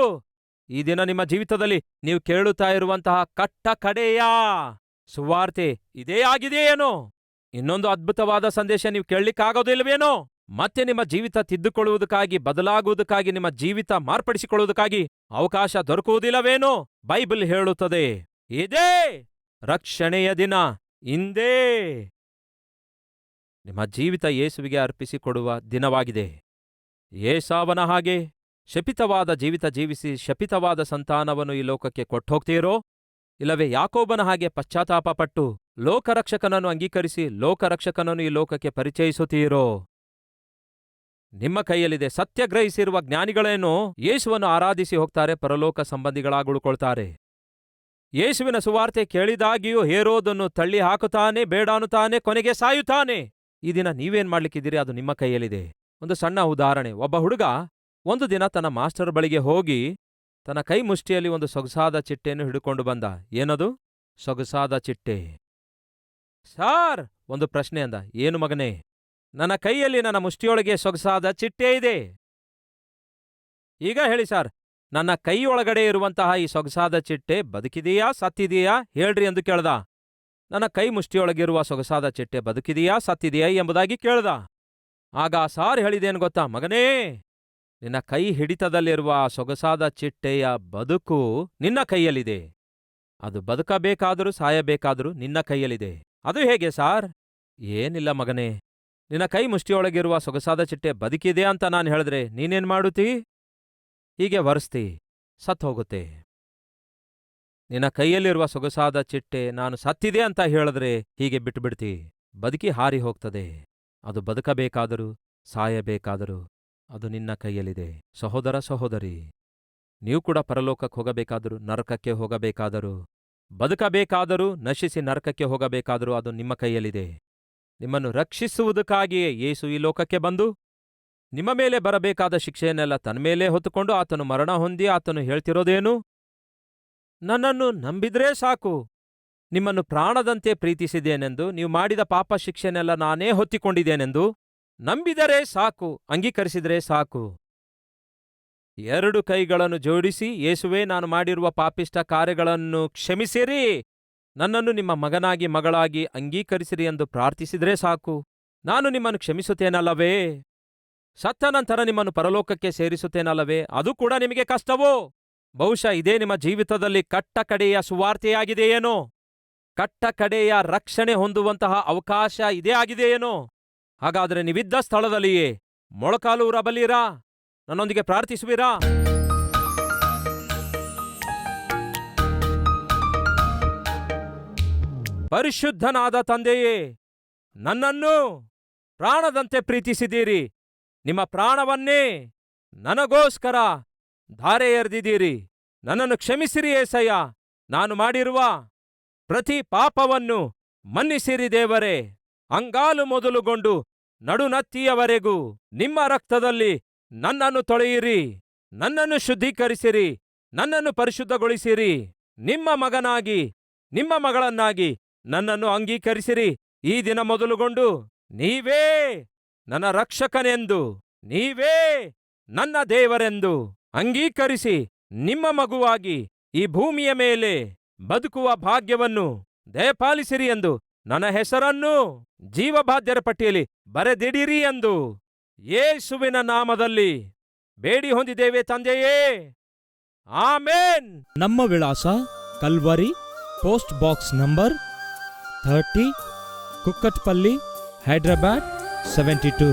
ಈ ದಿನ ನಿಮ್ಮ ಜೀವಿತದಲ್ಲಿ ನೀವು ಕೇಳುತ್ತಾ ಇರುವಂತಹ ಕಟ್ಟ ಕಡೆಯ ಸುವಾರ್ತೆ ಇದೇ ಆಗಿದೆಯೇನೋ? ಇನ್ನೊಂದು ಅದ್ಭುತವಾದ ಸಂದೇಶ ನೀವು ಕೇಳಲಿಕ್ಕಾಗೋದಿಲ್ವೇನೋ? ಮತ್ತೆ ನಿಮ್ಮ ಜೀವಿತ ತಿದ್ದುಕೊಳ್ಳುವುದಕ್ಕಾಗಿ, ಬದಲಾಗುವುದಕ್ಕಾಗಿ, ನಿಮ್ಮ ಜೀವಿತ ಮಾರ್ಪಡಿಸಿಕೊಳ್ಳುವುದಕ್ಕಾಗಿ ಅವಕಾಶ ದೊರಕುವುದಿಲ್ಲವೇನೋ? ಬೈಬಲ್ ಹೇಳುತ್ತದೆ, ಇದೇ ರಕ್ಷಣೆಯ ದಿನ, ಇಂದೇ ನಿಮ್ಮ ಜೀವಿತ ಯೇಸುವಿಗೆ ಅರ್ಪಿಸಿಕೊಡುವ ದಿನವಾಗಿದೆ. ಏಸಾವನ ಹಾಗೆ ಶಪಿತವಾದ ಜೀವಿತ ಜೀವಿಸಿ ಶಪಿತವಾದ ಸಂತಾನವನ್ನು ಈ ಲೋಕಕ್ಕೆ ಕೊಟ್ಟೋಗ್ತೀರೋ? ಇಲ್ಲವೇ ಯಾಕೋಬನ ಹಾಗೆ ಪಶ್ಚಾತ್ತಾಪಪಟ್ಟು ಲೋಕರಕ್ಷಕನನ್ನು ಅಂಗೀಕರಿಸಿ ಲೋಕರಕ್ಷಕನನ್ನು ಈ ಲೋಕಕ್ಕೆ ಪರಿಚಯಿಸುತ್ತೀರೋ? ನಿಮ್ಮ ಕೈಯಲ್ಲಿದೆ. ಸತ್ಯ ಗ್ರಹಿಸಿರುವ ಜ್ಞಾನಿಗಳೇನೋ ಯೇಸುವನ್ನು ಆರಾಧಿಸಿ ಹೋಗ್ತಾರೆ, ಪರಲೋಕ ಸಂಬಂಧಿಗಳಾಗುಳ್ಕೊಳ್ತಾರೆ. ಯೇಸುವಿನ ಸುವಾರ್ತೆ ಕೇಳಿದಾಗಿಯೂ ಹೇರೋದನ್ನು ತಳ್ಳಿ ಹಾಕುತ್ತಾನೆ, ಬೇಡ ಅನ್ನುತ್ತಾನೆ, ಕೊನೆಗೆ ಸಾಯುತ್ತಾನೆ. ಈ ದಿನ ನೀವೇನ್ ಮಾಡ್ಲಿಕ್ಕಿದ್ದೀರಿ? ಅದು ನಿಮ್ಮ ಕೈಯಲ್ಲಿದೆ. ಒಂದು ಸಣ್ಣ ಉದಾಹರಣೆ. ಒಬ್ಬ ಹುಡುಗ ಒಂದು ದಿನ ತನ್ನ ಮಾಸ್ಟರ್ ಬಳಿಗೆ ಹೋಗಿ ತನ್ನ ಕೈ ಮುಷ್ಟಿಯಲ್ಲಿ ಒಂದು ಸೊಗಸಾದ ಚಿಟ್ಟೆಯನ್ನು ಹಿಡ್ಕೊಂಡು ಬಂದ. ಏನದು? ಸೊಗಸಾದ ಚಿಟ್ಟೆ. ಸಾರ್, ಒಂದು ಪ್ರಶ್ನೆ ಅಂದ. ಏನು ಮಗನೇ? ನನ್ನ ಕೈಯಲ್ಲಿ, ನನ್ನ ಮುಷ್ಟಿಯೊಳಗೆ ಸೊಗಸಾದ ಚಿಟ್ಟೆ ಇದೆ. ಈಗ ಹೇಳಿ ಸಾರ್, ನನ್ನ ಕೈಯೊಳಗಡೆ ಇರುವಂತಹ ಈ ಸೊಗಸಾದ ಚಿಟ್ಟೆ ಬದುಕಿದೆಯಾ, ಸತ್ತಿದೆಯಾ ಹೇಳ್ರಿ ಎಂದು ಕೇಳ್ದ. ನನ್ನ ಕೈ ಮುಷ್ಟಿಯೊಳಗಿರುವ ಸೊಗಸಾದ ಚಿಟ್ಟೆ ಬದುಕಿದೆಯಾ, ಸತ್ತಿದೆಯಾ ಎಂಬುದಾಗಿ ಕೇಳ್ದ. ಆಗ ಸಾರ್ ಹೇಳಿದೇನು ಗೊತ್ತಾ? ಮಗನೇ, ನಿನ್ನ ಕೈ ಹಿಡಿತದಲ್ಲಿರುವ ಸೊಗಸಾದ ಚಿಟ್ಟೆಯ ಬದುಕು ನಿನ್ನ ಕೈಯಲ್ಲಿದೆ. ಅದು ಬದುಕಬೇಕಾದರೂ ಸಾಯಬೇಕಾದರೂ ನಿನ್ನ ಕೈಯಲ್ಲಿದೆ. ಅದು ಹೇಗೆ ಸಾರ್? ಏನಿಲ್ಲ ಮಗನೇ, ನಿನ್ನ ಕೈ ಮುಷ್ಟಿಯೊಳಗಿರುವ ಸೊಗಸಾದ ಚಿಟ್ಟೆ ಬದುಕಿದೆ ಅಂತ ನಾನು ಹೇಳಿದ್ರೆ ನೀನೇನ್ ಮಾಡುತ್ತೀ? ಹೀಗೆ ವರ್ಸ್ತಿ, ಸತ್ ಹೋಗುತ್ತೆ. ನಿನ್ನ ಕೈಯಲ್ಲಿರುವ ಸೊಗಸಾದ ಚಿಟ್ಟೆ ನಾನು ಸತ್ತಿದೆ ಅಂತ ಹೇಳಿದ್ರೆ ಹೀಗೆ ಬಿಟ್ಟುಬಿಡ್ತಿ, ಬದುಕಿ ಹಾರಿ ಹೋಗ್ತದೆ. ಅದು ಬದುಕಬೇಕಾದರೂ ಸಾಯಬೇಕಾದರೂ ಅದು ನಿನ್ನ ಕೈಯಲ್ಲಿದೆ. ಸಹೋದರ ಸಹೋದರಿ, ನೀವು ಕೂಡ ಪರಲೋಕಕ್ಕೆ ಹೋಗಬೇಕಾದರೂ, ನರಕಕ್ಕೆ ಹೋಗಬೇಕಾದರೂ, ಬದುಕಬೇಕಾದರೂ, ನಶಿಸಿ ನರಕಕ್ಕೆ ಹೋಗಬೇಕಾದರೂ ಅದು ನಿಮ್ಮ ಕೈಯಲ್ಲಿದೆ. ನಿಮ್ಮನ್ನು ರಕ್ಷಿಸುವುದಕ್ಕಾಗಿಯೇ ಯೇಸು ಈ ಲೋಕಕ್ಕೆ ಬಂದು ನಿಮ್ಮ ಮೇಲೆ ಬರಬೇಕಾದ ಶಿಕ್ಷೆಯನ್ನೆಲ್ಲ ತನ್ನ ಮೇಲೆ ಹೊತ್ತುಕೊಂಡು ಆತನು ಮರಣ ಹೊಂದಿ ಆತನು ಹೇಳ್ತಿರೋದೇನು? ನನ್ನನ್ನು ನಂಬಿದ್ರೇ ಸಾಕು, ನಿಮ್ಮನ್ನು ಪ್ರಾಣದಂತೆ ಪ್ರೀತಿಸಿದ್ದೇನೆಂದು, ನೀವು ಮಾಡಿದ ಪಾಪ ಶಿಕ್ಷೆನೆಲ್ಲ ನಾನೇ ಹೊತ್ತಿಕೊಂಡಿದ್ದೇನೆಂದು ನಂಬಿದರೆ ಸಾಕು, ಅಂಗೀಕರಿಸಿದರೆ ಸಾಕು. 2 ಕೈಗಳನ್ನು ಜೋಡಿಸಿ, ಯೇಸುವೇ, ನಾನು ಮಾಡಿರುವ ಪಾಪಿಷ್ಟ ಕಾರ್ಯಗಳನ್ನು ಕ್ಷಮಿಸಿರಿ, ನನ್ನನ್ನು ನಿಮ್ಮ ಮಗನಾಗಿ ಮಗಳಾಗಿ ಅಂಗೀಕರಿಸಿರಿ ಎಂದು ಪ್ರಾರ್ಥಿಸಿದರೆ ಸಾಕು. ನಾನು ನಿಮ್ಮನ್ನು ಕ್ಷಮಿಸುತ್ತೇನಲ್ಲವೇ? ಸತ್ತ ನಂತರ ನಿಮ್ಮನ್ನು ಪರಲೋಕಕ್ಕೆ ಸೇರಿಸುತ್ತೇನಲ್ಲವೇ? ಅದು ಕೂಡ ನಿಮಗೆ ಕಷ್ಟವೋ? ಬಹುಶಃ ಇದೇ ನಿಮ್ಮ ಜೀವಿತದಲ್ಲಿ ಕಟ್ಟ ಕಡೆಯ ಸುವಾರ್ತೆಯಾಗಿದೆಯೇನೋ? ಕಟ್ಟ ಕಡೆಯ ರಕ್ಷಣೆ ಹೊಂದುವಂತಹ ಅವಕಾಶ ಇದೇ ಆಗಿದೆಯೇನೋ? ಹಾಗಾದರೆ ನೀವಿದ್ದ ಸ್ಥಳದಲ್ಲಿಯೇ ಮೊಳಕಾಲು ಊರಬಲ್ಲಿರಾ? ನನ್ನೊಂದಿಗೆ ಪ್ರಾರ್ಥಿಸುವಿರಾ? ಪರಿಶುದ್ಧನಾದ ತಂದೆಯೇ, ನನ್ನನ್ನು ಪ್ರಾಣದಂತೆ ಪ್ರೀತಿಸಿದ್ದೀರಿ. ನಿಮ್ಮ ಪ್ರಾಣವನ್ನೇ ನನಗೋಸ್ಕರ ಧಾರೆ ಎರೆದಿದ್ದೀರಿ. ನನ್ನನ್ನು ಕ್ಷಮಿಸಿರಿ ಏಸಯ್ಯ. ನಾನು ಮಾಡಿರುವ ಪ್ರತಿ ಪಾಪವನ್ನು ಮನ್ನಿಸಿರಿ ದೇವರೇ. ಅಂಗಾಲು ಮೊದಲುಗೊಂಡು ನಡುನತ್ತಿಯವರೆಗೂ ನಿಮ್ಮ ರಕ್ತದಲ್ಲಿ ನನ್ನನ್ನು ತೊಳೆಯಿರಿ. ನನ್ನನ್ನು ಶುದ್ಧೀಕರಿಸಿರಿ. ನನ್ನನ್ನು ಪರಿಶುದ್ಧಗೊಳಿಸಿರಿ. ನಿಮ್ಮ ಮಗನಾಗಿ, ನಿಮ್ಮ ಮಗಳನ್ನಾಗಿ ನನ್ನನ್ನು ಅಂಗೀಕರಿಸಿರಿ. ಈ ದಿನ ಮೊದಲುಗೊಂಡು ನೀವೇ ನನ್ನ ರಕ್ಷಕನೆಂದು, ನೀವೇ ನನ್ನ ದೇವರೆಂದು ಅಂಗೀಕರಿಸಿ ನಿಮ್ಮ ಮಗುವಾಗಿ ಈ ಭೂಮಿಯ ಮೇಲೆ ಬದುಕುವ ಭಾಗ್ಯವನ್ನು ದಯಪಾಲಿಸಿರಿ ಎಂದು ನನ್ನ ಹೆಸರನ್ನು ಜೀವಬಾಧ್ಯರ ಪಟ್ಟಿಯಲ್ಲಿ ಬರೆದಿಡಿರಿ ಎಂದು ಯೇಸುವಿನ ನಾಮದಲ್ಲಿ ಬೇಡಿ ಹೊಂದಿದ್ದೇವೆ ತಂದೆಯೇ, ಆಮೇನ್. ನಮ್ಮ ವಿಳಾಸ Calvary, post box number 30, Kukatpally, Hyderabad 72.